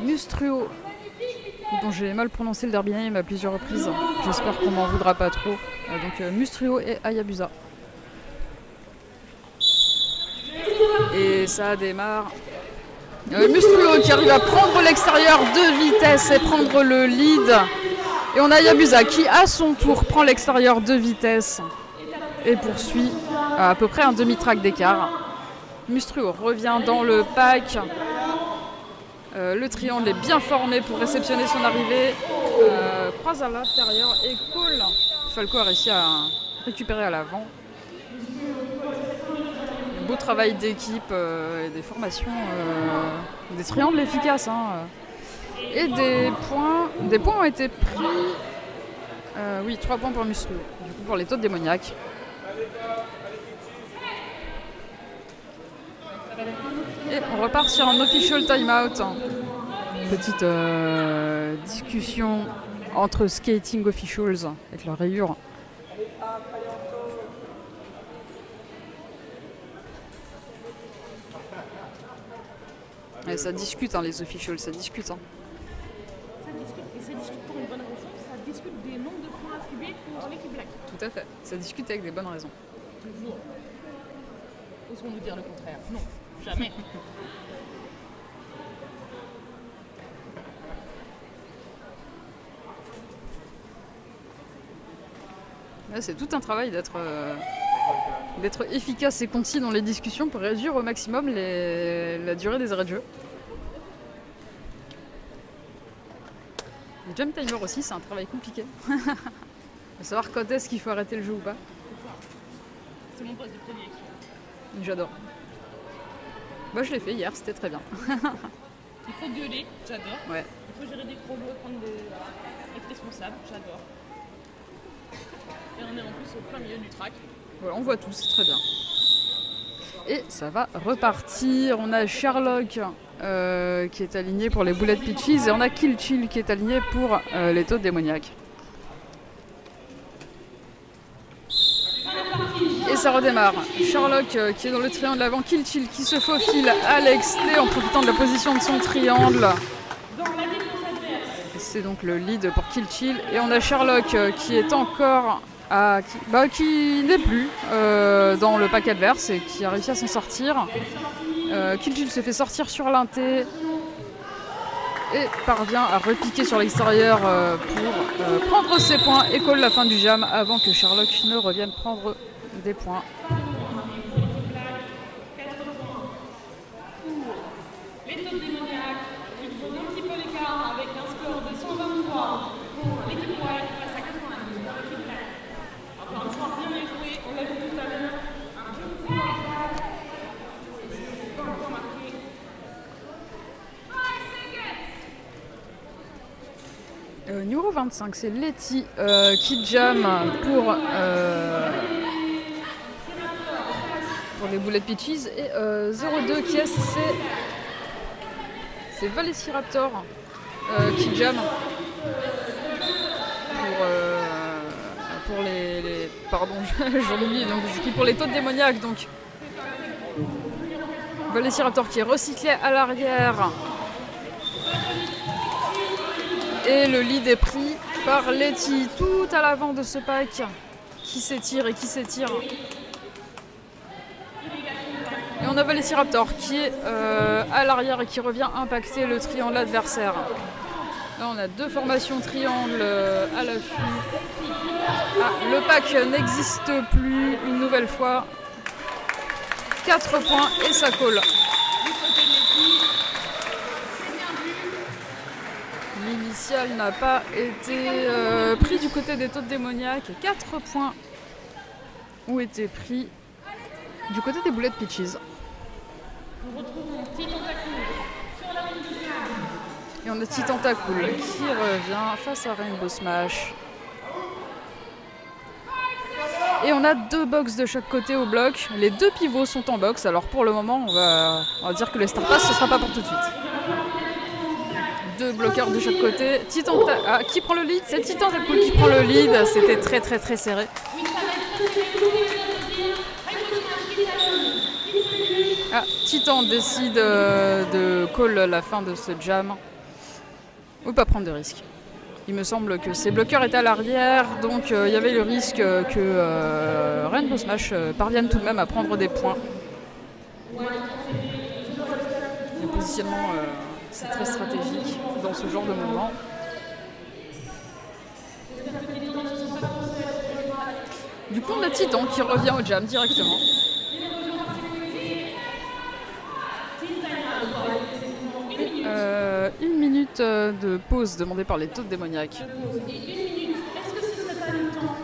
Mustruo, dont j'ai mal prononcé le derby name à plusieurs reprises. J'espère qu'on m'en voudra pas trop. Donc Mustruo et Hayabusa. Et ça démarre. Mustruo qui arrive à prendre l'extérieur de vitesse et prendre le lead. Et on a Hayabusa qui, à son tour, prend l'extérieur de vitesse et poursuit à peu près un demi-track d'écart. Mustruo revient dans le pack. Le triangle est bien formé pour réceptionner son arrivée. Croise à l'intérieur et Cole. Falco a réussi à récupérer à l'avant. Beau travail d'équipe et des formations, des triangles efficaces. Et des points ont été pris. Oui, 3 points pour Mustruo. Du coup, pour les taux démoniaques. Et on repart sur un official timeout. Petite discussion entre skating officials avec leur rayure. Et ça discute, les officials, ça discute. Ça discute pour une bonne raison. Ça discute des nombres de points attribués pour l'équipe black. Tout à fait. Ça discute avec des bonnes raisons. Toujours. Osons nous dire le contraire. Non, jamais. Là, c'est tout un travail d'être efficace et concis dans les discussions pour réduire au maximum la durée des arrêts de jeu. Le jump timer aussi, c'est un travail compliqué. De savoir quand est-ce qu'il faut arrêter le jeu ou pas. C'est mon poste de prédilection. J'adore. Moi, je l'ai fait hier, c'était très bien. Il faut gueuler, j'adore. Ouais. Il faut gérer des chronos, être responsable, j'adore. Et on est en plus au plein milieu du track. Voilà, on voit tout, c'est très bien. Et ça va repartir. On a Sherlock qui est aligné pour les Bullet Pitches et on a Kill Chill qui est aligné pour les taux démoniaques. Et ça redémarre. Sherlock qui est dans le triangle avant, Kill Chill qui se faufile à l'exté en profitant de la position de son triangle. C'est donc le lead pour Kill Chill. Et on a Sherlock qui est encore qui n'est plus dans le pack adverse et qui a réussi à s'en sortir. Kill Chill se fait sortir sur l'inté et parvient à repiquer sur l'extérieur pour prendre ses points et colle la fin du jam avant que Sherlock ne revienne prendre des points. Les taux démoniaques, ils font un petit peu l'écart avec un score de 123 pour l'équipe white face à 92 pour l'équipe black. Encore une fois, bien joué, on l'a vu tout à l'heure. Un jeu de pouvoir. Pas encore marqué. Numéro 25, c'est Letty qui jam pour les Bullet Pitches et 02 qui est c'est Velociraptor qui jam pour les pardon j'en oublie donc c'est pour les taux démoniaques donc Velociraptor qui est recyclé à l'arrière et le lead est pris par Letty tout à l'avant de ce pack qui s'étire et qui s'étire. Et on a Velociraptor qui est à l'arrière et qui revient impacter le triangle adversaire. Là on a deux formations triangle à l'affût. Le pack n'existe plus une nouvelle fois. 4 points et ça colle. L'initial n'a pas été pris du côté des taux démoniaques. 4 points ont été pris du côté des Bullet Pitches. Nous retrouvons Titentacool sur la ligne du jeu. Et on a Titentacool qui revient face à Rainbow Smash. Et on a 2 box de chaque côté au bloc. Les 2 pivots sont en box. Alors pour le moment, on va dire que les Star Pass, ce ne sera pas pour tout de suite. 2 bloqueurs de chaque côté. Qui prend le lead? C'est Titentacool qui prend le lead. C'était très très très serré. Oui, ça va être Ah, Titan décide de call la fin de ce jam. Ou pas prendre de risques. Il me semble que ses bloqueurs étaient à l'arrière, donc il y avait le risque que Rainbow Smash parvienne tout de même à prendre des points. Le positionnement, c'est très stratégique dans ce genre de moment. Du coup, on a Titan qui revient au jam directement. Une minute de pause demandée par les taupes démoniaques. Et une minute, est-ce que ce serait pas le temps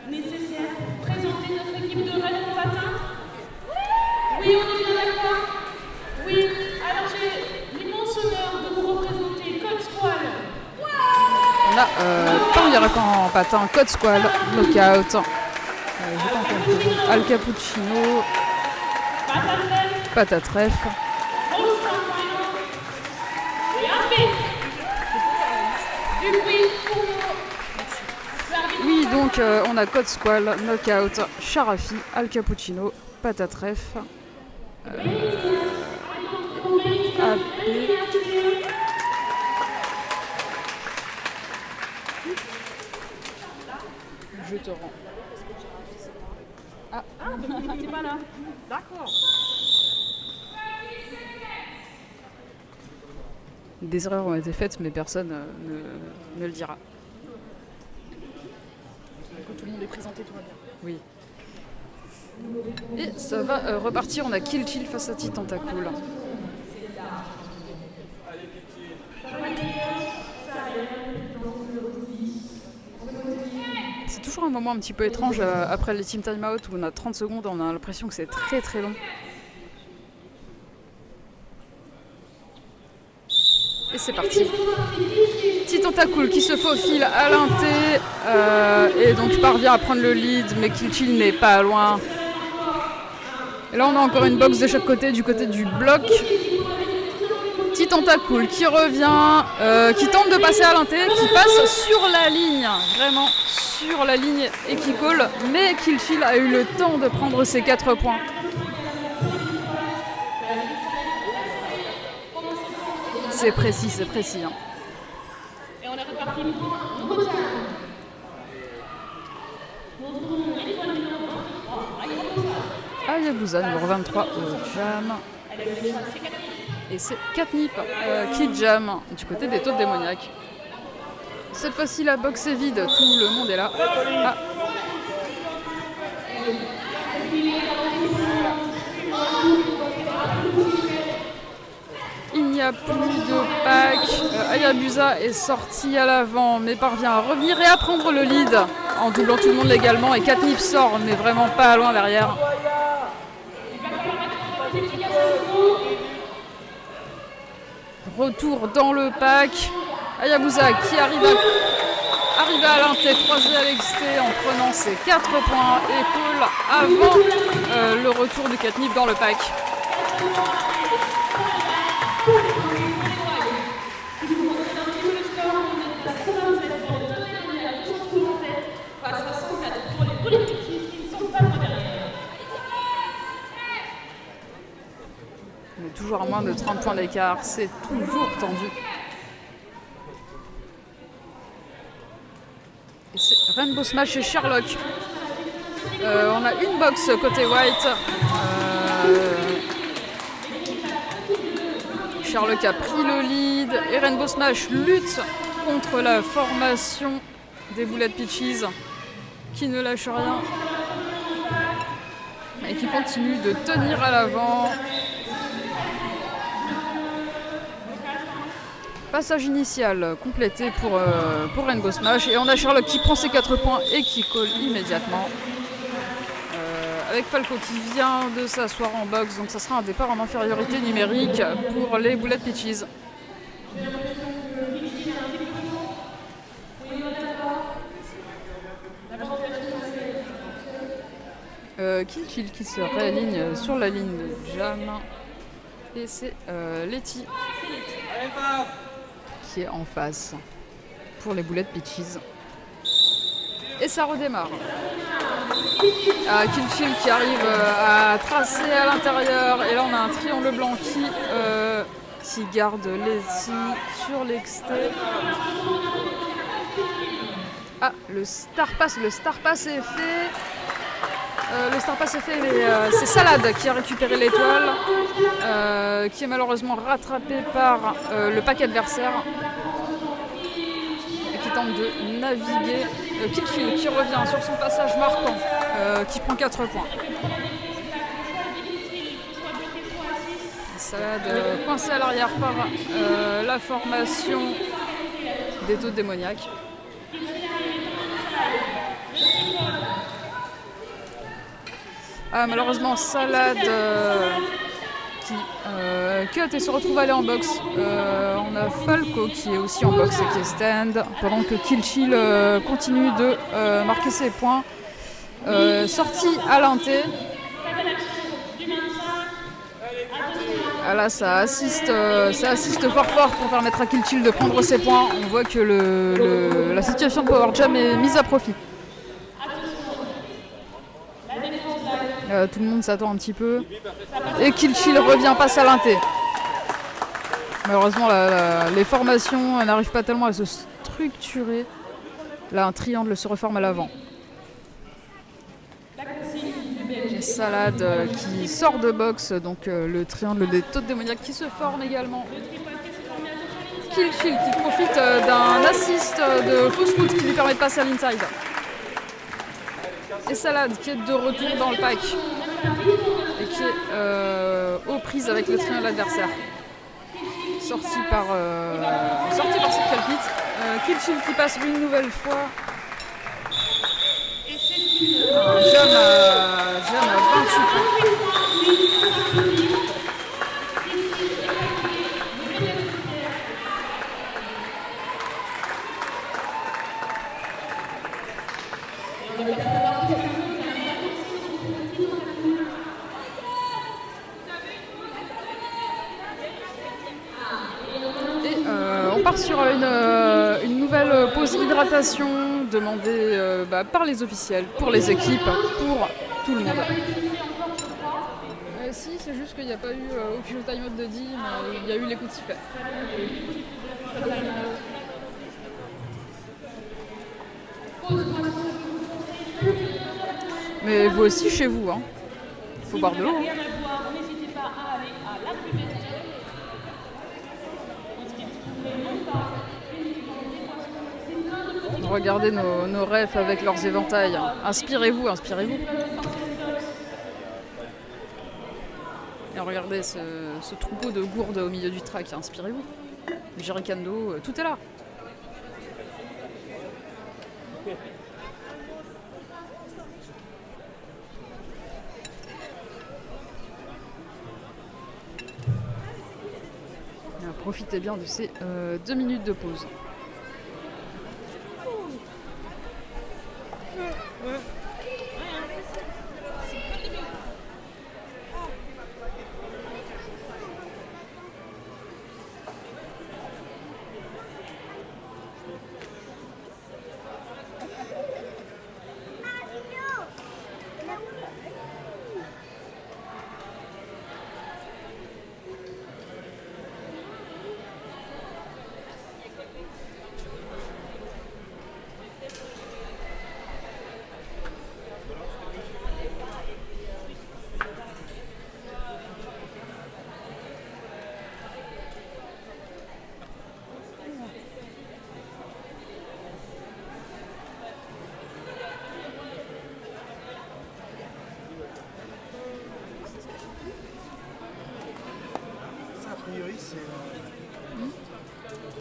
nécessaire pour présenter notre équipe de rêve en patin? Oui, on est bien d'accord. Oui, alors j'ai l'immense honneur de vous représenter Code Squall. On a premier ref en patin, Code Squall, knockout. Al Cappuccino, Patatref. Oui, donc on a Code Squall, knockout, Sharafi, Al Cappuccino, Patatref. Je te rends. Ah, t'es pas là. D'accord. Des erreurs ont été faites, mais personne ne le dira. Quand tout le monde est présenté, tout va bien. Oui. Et ça va repartir, on a Kill Chill face à Titan Tentacool. C'est toujours un moment un petit peu étrange après les team timeout où on a 30 secondes, on a l'impression que c'est très très long. Et c'est parti. Titan Tentacool qui se faufile à l'inté et donc parvient à prendre le lead, mais Kill Chill n'est pas loin. Et là on a encore une box de chaque côté, du côté du bloc. Titan Tentacool qui revient, qui tente de passer à l'inté, qui passe sur la ligne, vraiment sur la ligne et qui call, mais Kill Chill a eu le temps de prendre ses 4 points. C'est précis, c'est précis. Hein. Et on est reparti. Hayabusa, numéro 23 au jam. Et c'est Catnip qui jam du côté des taupes démoniaques. Cette fois-ci, la box est vide, tout le monde est là. Ah. Il n'y a plus de pack. Hayabusa est sorti à l'avant, mais parvient à revenir et à prendre le lead en doublant tout le monde légalement. Et Catnip sort, mais vraiment pas loin derrière. Retour dans le pack. Hayabusa qui arrive à l'inté, croisé à l'exté en prenant ses 4 points et call avant le retour de Catnip dans le pack. Mais toujours à moins de 30 points d'écart, c'est toujours tendu. Et c'est Rainbow Smash et Sherlock. On a une box côté white. Sherlock a pris le lead et Rainbow Smash lutte contre la formation des boulettes Peaches qui ne lâche rien et qui continue de tenir à l'avant. Passage initial complété pour Rainbow Smash et on a Sherlock qui prend ses 4 points et qui colle immédiatement avec Falco qui vient de s'asseoir en box, donc ça sera un départ en infériorité numérique pour les boulettes Peaches. Kill Chill qui se réaligne sur la ligne de jam et c'est Letty qui est en face pour les boulettes Peaches. Et ça redémarre. Kilchil qui arrive à tracer à l'intérieur. Et là, on a un triangle blanc qui garde Leslie sur l'exté. Ah, le star pass est fait. Mais c'est Salade qui a récupéré l'étoile, qui est malheureusement rattrapé par le pack adversaire et qui tente de naviguer. Kilchil qui revient sur son passage marquant, qui prend 4 points. Salade coincé à l'arrière par la formation des taux démoniaques. Malheureusement, Salade qui cut et se retrouve à aller en boxe. On a Falco qui est aussi en boxe et qui est stand, pendant que Kilchil continue de marquer ses points. Sortie à l'inté. Là, ça assiste fort pour permettre à Kilchil de prendre ses points. On voit que la situation de Power Jam est mise à profit. Tout le monde s'attend un petit peu. Et Kilchil revient, passe à l'inté. Malheureusement, les formations n'arrivent pas tellement à se structurer. Là, un triangle se reforme à l'avant. Salade qui sort de boxe, donc le triangle des taux démoniaques qui se forme également. Kilchil qui profite d'un assist de fausse route qui lui permet de passer à l'inside. Et Salade qui est de retour dans le pack et qui est aux prises avec le triangle adversaire. Sorti par cette calpite. Kilchil qui passe une nouvelle fois. Jeanne à 28 points. Et on part sur une nouvelle pause hydratation demandée par les officiels, pour les équipes, pour tout le monde. Si, c'est juste qu'il n'y a pas eu aucune time-out de 10, mais il y a eu les coups de sifflet. Mais vous aussi chez vous, hein. Faut boire de l'eau. Hein. Regardez nos refs avec leurs éventails. Inspirez-vous. Et regardez ce troupeau de gourdes au milieu du track. Inspirez-vous. Le jerrycan d'eau, tout est là. Profitez bien de ces 2 minutes de pause.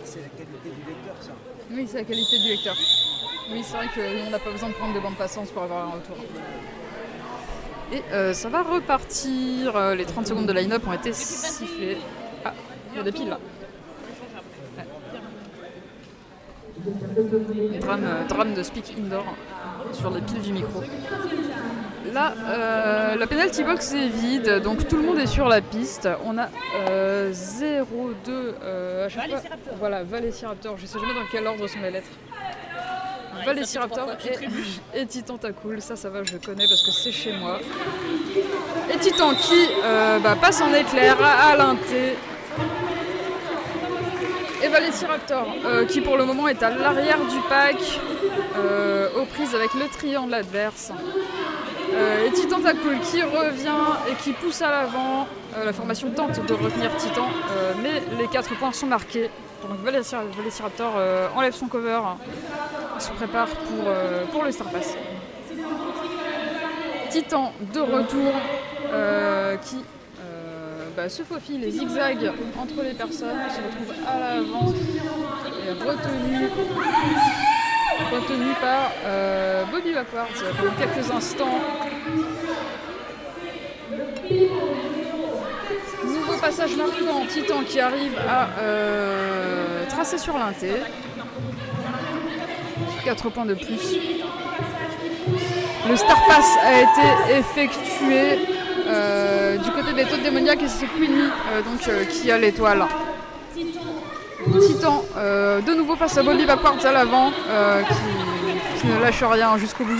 C'est la qualité du lecteur, ça. Oui, c'est la qualité du lecteur. Oui, c'est vrai qu'on n'a pas besoin de prendre de bande passance pour avoir un retour. Et ça va repartir. Les 30 secondes de line-up ont été sifflées. Ah, il y a des piles là. Ouais. Drame de speak indoor sur les piles du micro. Là, la penalty box est vide, donc tout le monde est sur la piste. On a 0-2 à chaque fois. Voilà, Velociraptor. Je sais jamais dans quel ordre sont les lettres. Velociraptor et Titan Tacool. Ça va, je connais parce que c'est chez moi. Et Titan qui passe en éclair à l'inté. Et Velociraptor qui pour le moment est à l'arrière du pack, aux prises avec le triangle adverse. Et Titan Tacool qui revient et qui pousse à l'avant. La formation tente de retenir Titan, mais les 4 points sont marqués. Donc Velociraptor enlève son cover, se prépare pour le Star Pass. Titan de retour qui se faufile et zigzag entre les personnes, se retrouve à l'avant et retenu par Bobby Backwards pendant quelques instants. Nouveau passage marquant, Titan qui arrive à tracer sur l'inté. 4 points de plus. Le Star Pass a été effectué du côté des taux démoniaques et c'est Queenie qui a l'étoile. Titan de nouveau face à Bobby Backwards à l'avant qui ne lâche rien jusqu'au bout.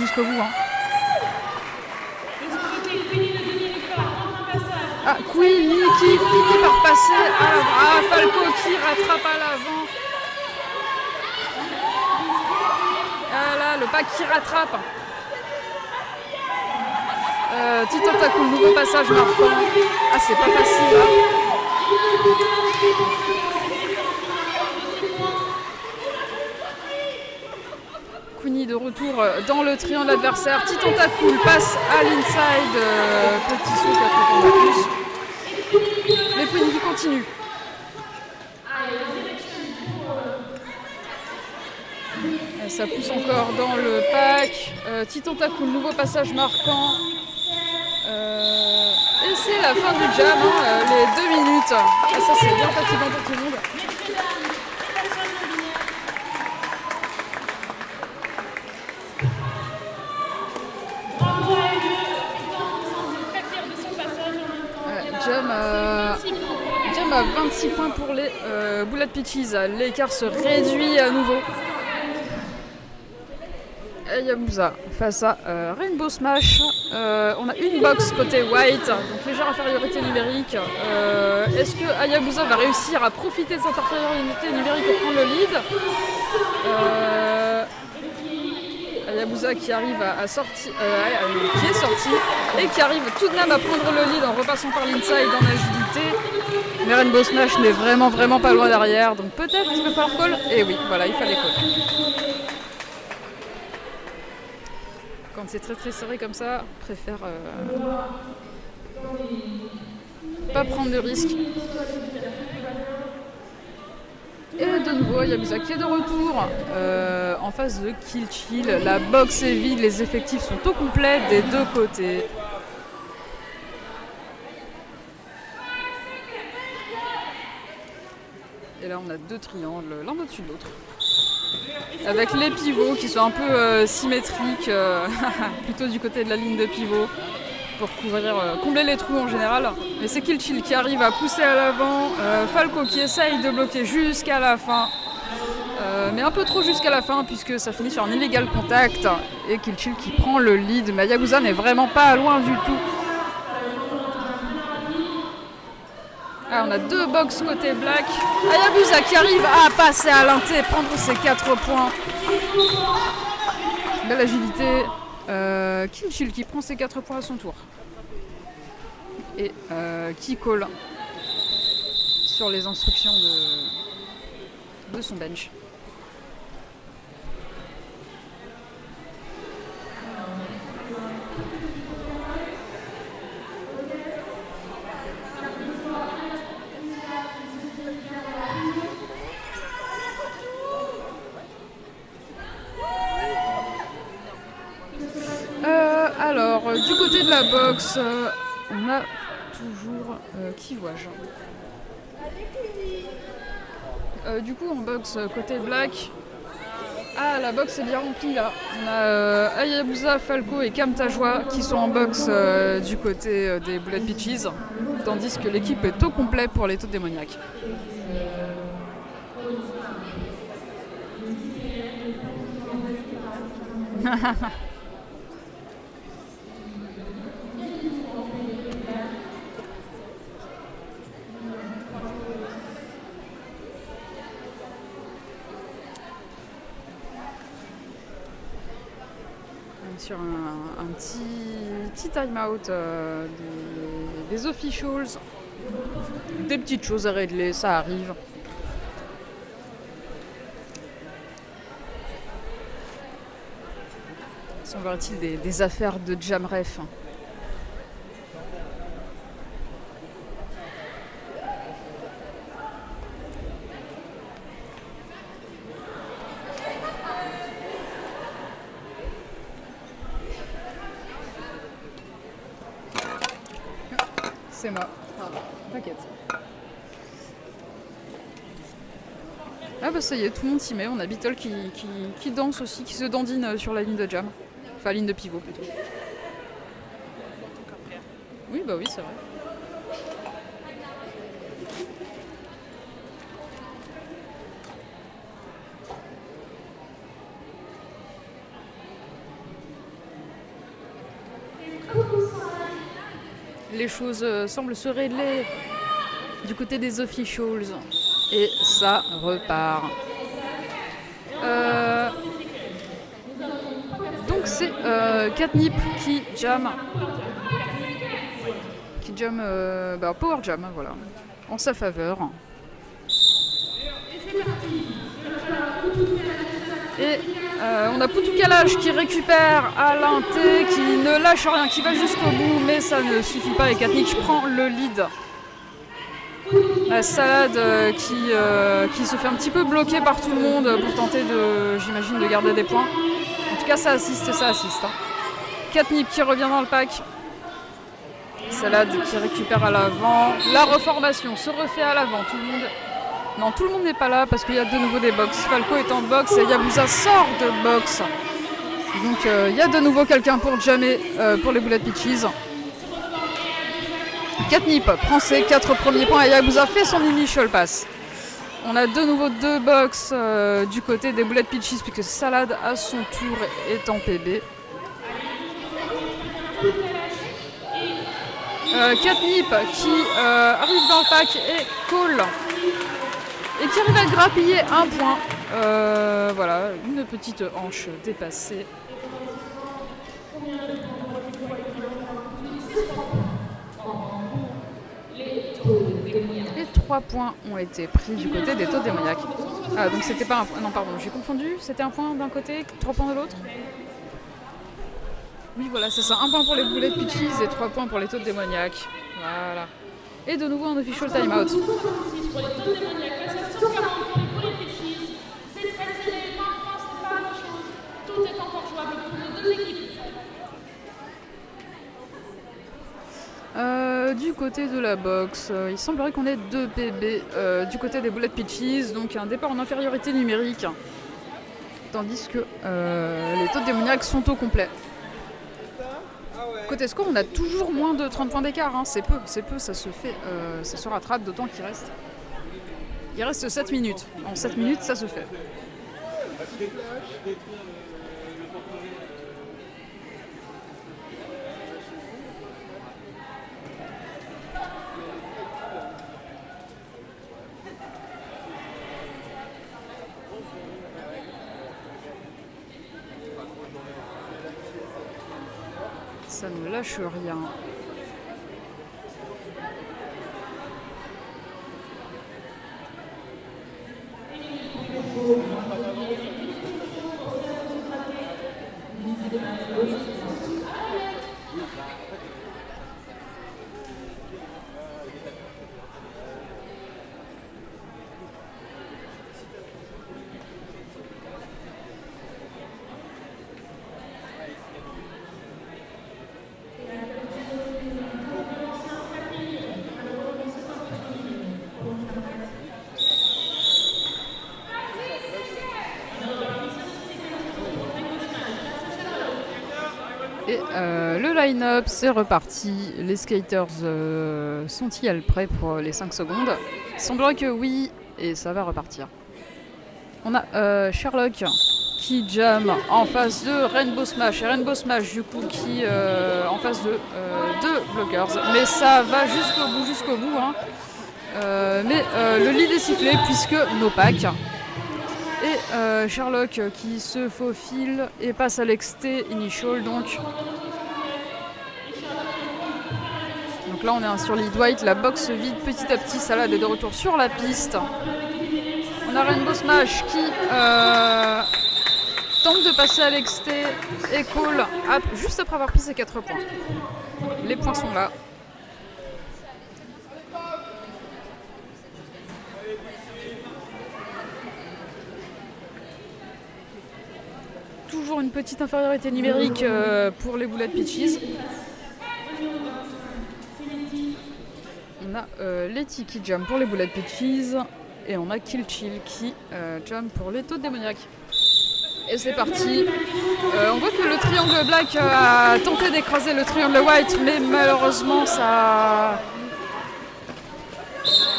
Queenie qui finit par passer à l'avant. Falco qui rattrape à l'avant. Là, le pack qui rattrape. Titan Tacool, nouveau passage marquant. C'est pas facile là. Queenie de retour dans le triangle adversaire. Titan Tacool passe à l'inside. Petit saut 4 points de plus. Mais Queenie qui continue. Ça pousse encore dans le pack. Titan Tacool, nouveau passage marquant. Et c'est la fin du jam, les 2 minutes. Ça c'est bien fatigant pour tout le monde. Jam a 26 points pour les Bullet Peaches. L'écart se réduit à nouveau. Hayabusa face à Rainbow Smash. On a une box côté white, donc légère infériorité numérique. Est-ce que Hayabusa va réussir à profiter de cette infériorité numérique pour prendre le lead? Hayabusa qui arrive à sortir, qui est sorti et qui arrive tout de même à prendre le lead en repassant par l'inside en agilité. Mais Rainbow Smash n'est vraiment pas loin derrière, donc peut-être qu'il va falloir call. Et oui, voilà, il fallait call. Quand c'est très serré comme ça, je préfère pas prendre de risques. Et de nouveau, Hayabusa qui est de retour en face de Kill Chill. La box est vide, les effectifs sont au complet des deux côtés. Et là, on a 2 triangles, l'un au-dessus de l'autre. Avec les pivots qui sont un peu symétriques, plutôt du côté de la ligne de pivot, pour combler les trous en général. Mais c'est Kill Chill qui arrive à pousser à l'avant, Falco qui essaye de bloquer jusqu'à la fin, mais un peu trop jusqu'à la fin puisque ça finit sur un illégal contact, et Kill Chill qui prend le lead, mais Hayabusa n'est vraiment pas loin du tout. On a 2 box côté black. Hayabusa qui arrive à passer à l'inté et prendre ses 4 points. Belle agilité. Kill Chill qui prend ses 4 points à son tour. Et qui call sur les instructions de son bench. Alors, du côté de la box, on a toujours... qui vois-je du coup, en box côté black... la box est bien remplie là. On a Hayabusa, Falco et Kamtajwa qui sont en box du côté des Bullet Peaches, tandis que l'équipe est au complet pour les taux démoniaques. Sur un petit time-out des officials. Des petites choses à régler, ça arrive. Semblerait-il des affaires de Jamref. C'est moi. T'inquiète. Ah bah ça y est, tout le monde s'y met. On a Beetle qui danse aussi, qui se dandine sur la ligne de jam. Enfin, ligne de pivot plutôt. Oui, bah oui, c'est vrai. Les choses semblent se régler du côté des officials. Et ça repart. Donc c'est Catnip qui jam. Power jam, voilà. En sa faveur. Et on a Poutou-Kalage qui récupère à l'inté, qui ne lâche rien, qui va jusqu'au bout, mais ça ne suffit pas et Katniss prend le lead. La salade qui se fait un petit peu bloquer par tout le monde pour tenter j'imagine, de garder des points. En tout cas, ça assiste. Hein. Katniss qui revient dans le pack. Salade qui récupère à l'avant. La reformation se refait à l'avant. Tout le monde n'est pas là parce qu'il y a de nouveau des box. Falco est en box et Yabusa sort de box. Donc il y a de nouveau quelqu'un pour jammer pour les Bullet Peaches. Catnip prend ses 4 premiers points et Yabusa fait son initial pass. On a de nouveau 2 box du côté des Bullet Peaches puisque Salade à son tour est en PB. Catnip qui arrive dans le pack et call. Et qui arrive à grappiller un point. Voilà, une petite hanche dépassée. Et 3 points ont été pris du côté des taux démoniaques. Ah, donc c'était pas un point. Non, pardon, j'ai confondu. C'était un point d'un côté, 3 points de l'autre. Oui, voilà, c'est ça. 1 point pour les Bullet Peaches et 3 points pour les taux démoniaques. Voilà. Et de nouveau un official timeout. Du côté de la boxe, il semblerait qu'on ait 2 PB du côté des Bullet Peaches, donc un départ en infériorité numérique, tandis que les taux démoniaques sont au complet. Côté score, on a toujours moins de 30 points d'écart, hein. C'est peu, ça se fait, ça se rattrape, d'autant qu'il reste 7 minutes. En 7 minutes, ça se fait. Ça ne lâche rien. Et le line-up, c'est reparti. Les skaters sont-ils prêts pour les 5 secondes? Il semblerait que oui, et ça va repartir. On a Sherlock Key Jam en face de Rainbow Smash. Et Rainbow Smash du coup qui en face de deux blockers. Mais ça va jusqu'au bout. Hein. Mais le lead est sifflé puisque no pack. Et Sherlock qui se faufile et passe à l'XT initial donc là on est sur lead white, la box vide petit à petit, Salade est de retour sur la piste. On a Rainbow Smash qui tente de passer à l'XT et call juste après avoir pris ses 4 points. Les points sont là. Toujours une petite infériorité numérique pour les Bullet Peaches. On a Letty qui jump pour les Bullet Peaches et on a Kill Chill qui jump pour les Toads démoniaques. Et c'est parti. On voit que le triangle black a tenté d'écraser le triangle white, mais malheureusement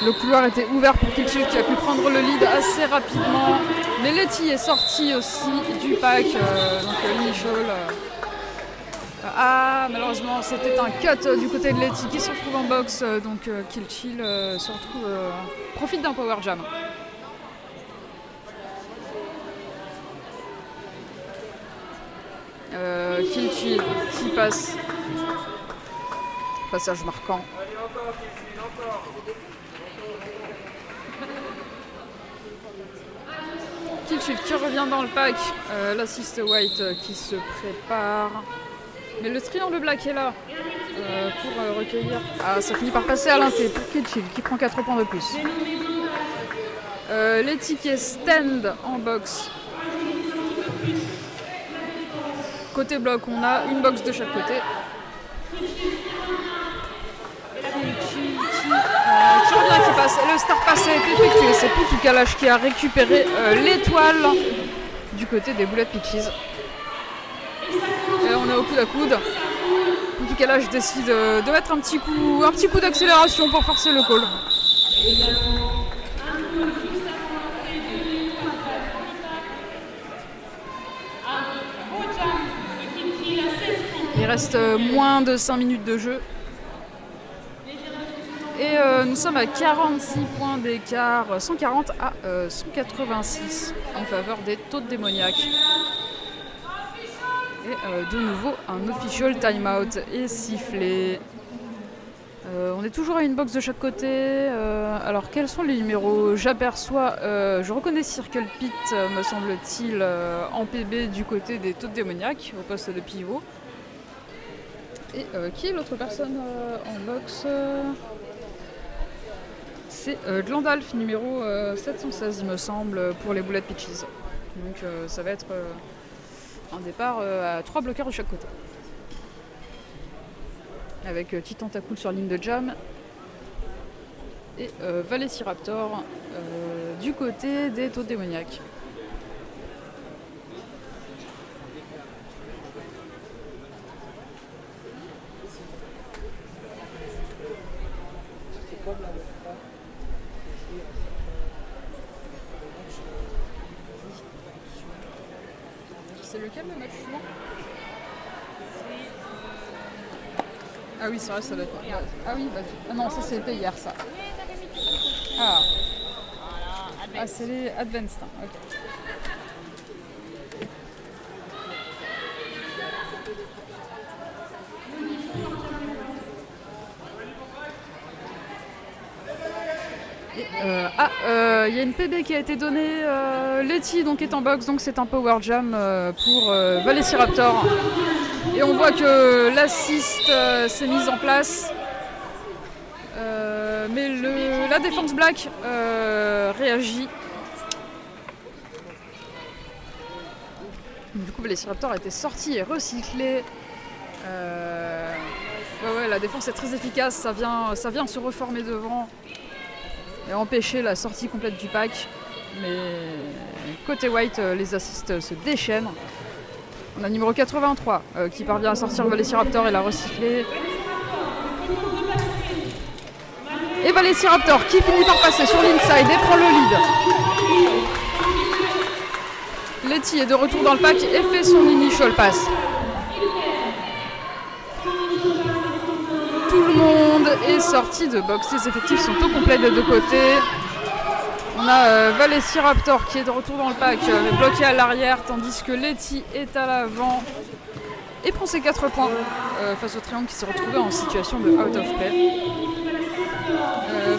le couloir était ouvert pour Kill Chill qui a pu prendre le lead assez rapidement. Mais Letty est sorti aussi du pack, donc l'initial. Malheureusement c'était un cut du côté de Letty qui se retrouve en box, donc Kill Chill se retrouve, profite d'un power jam. Kill Chill qui passe, passage marquant. Kill Chill qui revient dans le pack, l'assist white qui se prépare. Mais le triangle black est là pour recueillir. Ça finit par passer à l'inté pour Kill Chill qui prend 4 points de plus. Letty qui est stand en box. Côté bloc, on a une box de chaque côté. Qui revient, qui passe. Et le star pass a été effectué. C'est Poutou Kalash qui a récupéré l'étoile du côté des Bullet Peaches. Et là, on est au coude à coude. Poutou Kalash décide de mettre un petit coup d'accélération pour forcer le call. Il reste moins de 5 minutes de jeu. Et nous sommes à 46 points d'écart, 140 à 186 en faveur des Toads démoniaques. Et de nouveau, un official timeout est sifflé. On est toujours à une box de chaque côté. Alors, quels sont les numéros? J'aperçois, je reconnais Circle Pit, me semble-t-il, en PB du côté des Toads démoniaques, au poste de pivot. Et qui est l'autre personne en box? C'est Glandalf, numéro 716, il me semble, pour les Bullet Peaches. Donc ça va être un départ à 3 bloqueurs de chaque côté. Avec Titan Tacool sur ligne de jam. Et Velociraptor du côté des Toads démoniaques. C'est lequel le match suivant? Ah oui, c'est vrai, ça doit être. Ah oui, non, ça c'était hier, ça. C'est les Advanced. Ok. Il y a une PB qui a été donnée. Letty donc est en box, donc c'est un power jam pour Velociraptor. Et on voit que l'assist s'est mise en place. Mais la défense black réagit. Du coup, Velociraptor a été sorti et recyclé. La défense est très efficace, ça vient se reformer devant et empêcher la sortie complète du pack. Mais côté white, les assists se déchaînent. On a numéro 83 qui parvient à sortir Velociraptor et la recycler. Et Velociraptor qui finit par passer sur l'inside et prend le lead. Letty est de retour dans le pack et fait son initial pass. Tout le monde est sorti de box. Les effectifs sont au complet des deux côtés. On a Velociraptor qui est de retour dans le pack, bloqué à l'arrière, tandis que Letty est à l'avant et prend ses 4 points face au triangle qui s'est retrouvé en situation de out of play.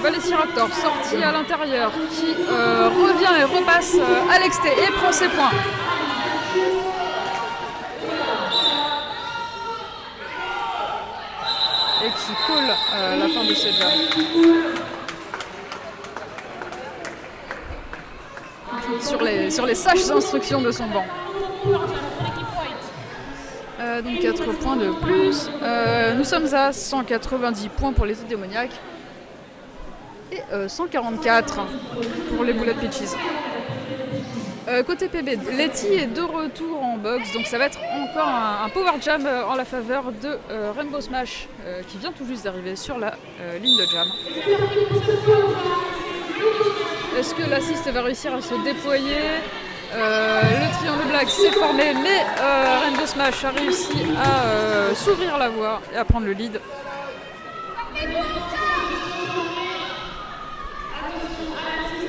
Velociraptor sorti à l'intérieur qui revient et repasse à l'exté et prend ses points. Et qui colle la fin de cette jam. Sur les sages instructions de son banc. Donc 4 points de plus. Nous sommes à 190 points pour les autres démoniaques. Et 144 pour les Bullet Peaches. Côté PB, Letty est de retour en box, donc ça va être encore un power jam en la faveur de Rainbow Smash qui vient tout juste d'arriver sur la ligne de jam. Est-ce que l'assist va réussir à se déployer? Le triangle black s'est formé, mais Rainbow Smash a réussi à s'ouvrir la voie et à prendre le lead.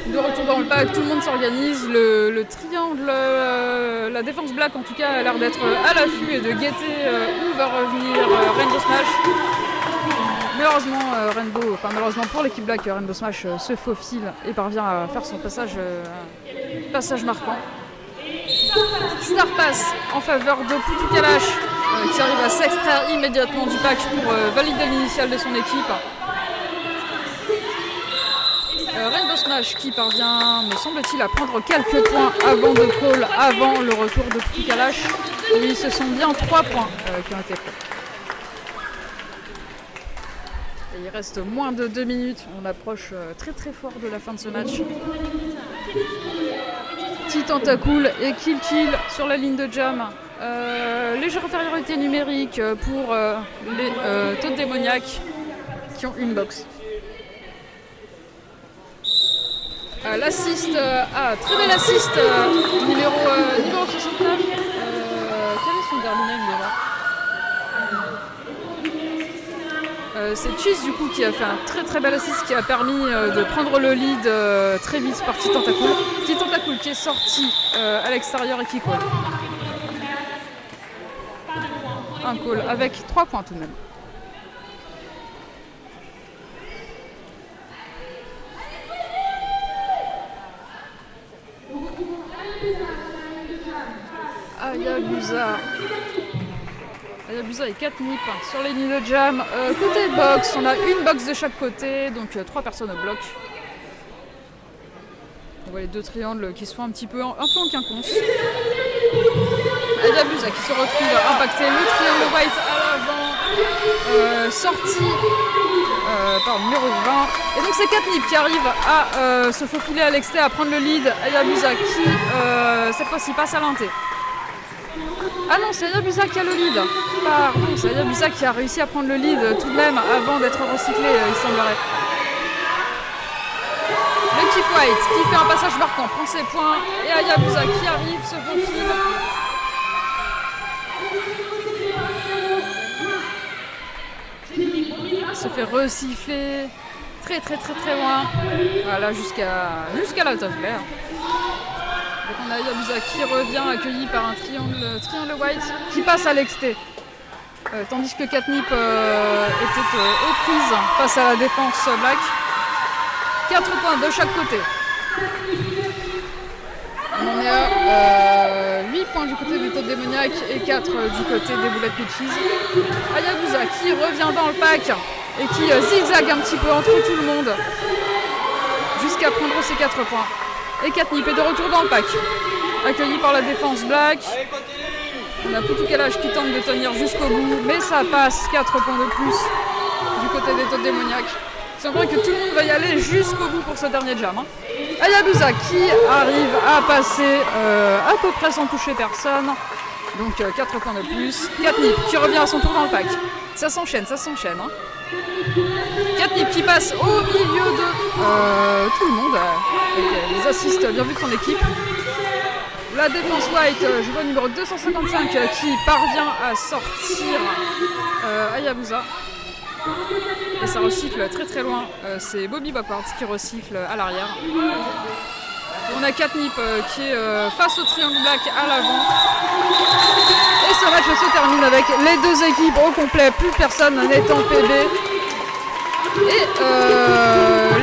De retour dans le pack, tout le monde s'organise. Le triangle, la défense black en tout cas a l'air d'être à l'affût et de guetter où va revenir Rainbow Smash. Malheureusement pour l'équipe black, Rainbow Smash se faufile et parvient à faire son passage marquant. Star Pass en faveur de Poutou Kalash qui arrive à s'extraire immédiatement du pack pour valider l'initiale de son équipe. Rainbow Smash qui parvient, me semble-t-il, à prendre quelques points avant de call, avant le retour de Poutou Kalash. Oui, ce sont bien 3 points qui ont été pris. Et il reste moins de 2 minutes, on approche très très fort de la fin de ce match. Petit Tentacool et Kill sur la ligne de jam. Légère infériorité numérique pour les Toads démoniaques qui ont une box. L'assist, très bel assist, numéro 69. Quel est son dernier name déjà? C'est Cheese du coup qui a fait un très très bel assist qui a permis de prendre le lead très vite par Petit Tentacool. Petit Tentacool qui est sorti à l'extérieur et qui call. Un call avec 3 points tout de même. Hayabusa et Catnip sur les lignes de jam. Côté box, on a une box de chaque côté, donc 3 personnes au bloc. On voit les deux triangles qui se font un peu en quinconce. Hayabusa qui se retrouve impacté, le triangle white à l'avant, sorti par le numéro 20. Et donc c'est Catnip qui arrive à se faufiler à l'extérieur, à prendre le lead. Hayabusa qui cette fois-ci passe à l'inté. Ah non, c'est Hayabusa qui a le lead. Pardon, c'est Hayabusa qui a réussi à prendre le lead tout de même avant d'être recyclé, il semblerait. L'équipe white qui fait un passage marquant, prend ses points. Et Hayabusa qui arrive, se faufile. Se fait recycler très loin. Voilà, jusqu'à l'out of play. Donc on a Hayabusa qui revient accueilli par un triangle white qui passe à l'exté. Tandis que Catnip était aux prises face à la défense black. 4 points de chaque côté. On est à 8 points du côté des Toads démoniaques et 4 du côté des Bullet Peaches. Hayabusa qui revient dans le pack et qui zigzague un petit peu entre tout le monde jusqu'à prendre ses 4 points. Et Catnip est de retour dans le pack, accueilli par la défense black. On a Poutou Kalash qui tente de tenir jusqu'au bout, mais ça passe, 4 points de plus du côté des Toads démoniaques. C'est vrai que tout le monde va y aller jusqu'au bout pour ce dernier jam. Hayabusa qui arrive à passer à peu près sans toucher personne. Donc 4 points de plus. Catnip qui revient à son tour dans le pack. Ça s'enchaîne. Catnip qui passe au milieu de tout le monde. Avec les assists bien vus de son équipe. La défense white, joueur numéro 255 qui parvient à sortir Hayabusa. Et ça recycle très très loin. C'est Bobby Backwards qui recycle à l'arrière. On a Katnip qui est face au triangle black à l'avant. Et ce match se termine avec les deux équipes au complet, plus personne n'étant PB. Et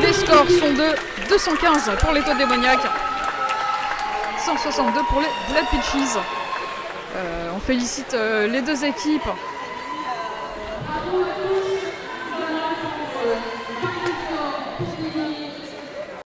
les scores sont de 215 pour les taux démoniaques, 162 pour les Blood Peaches. On félicite les deux équipes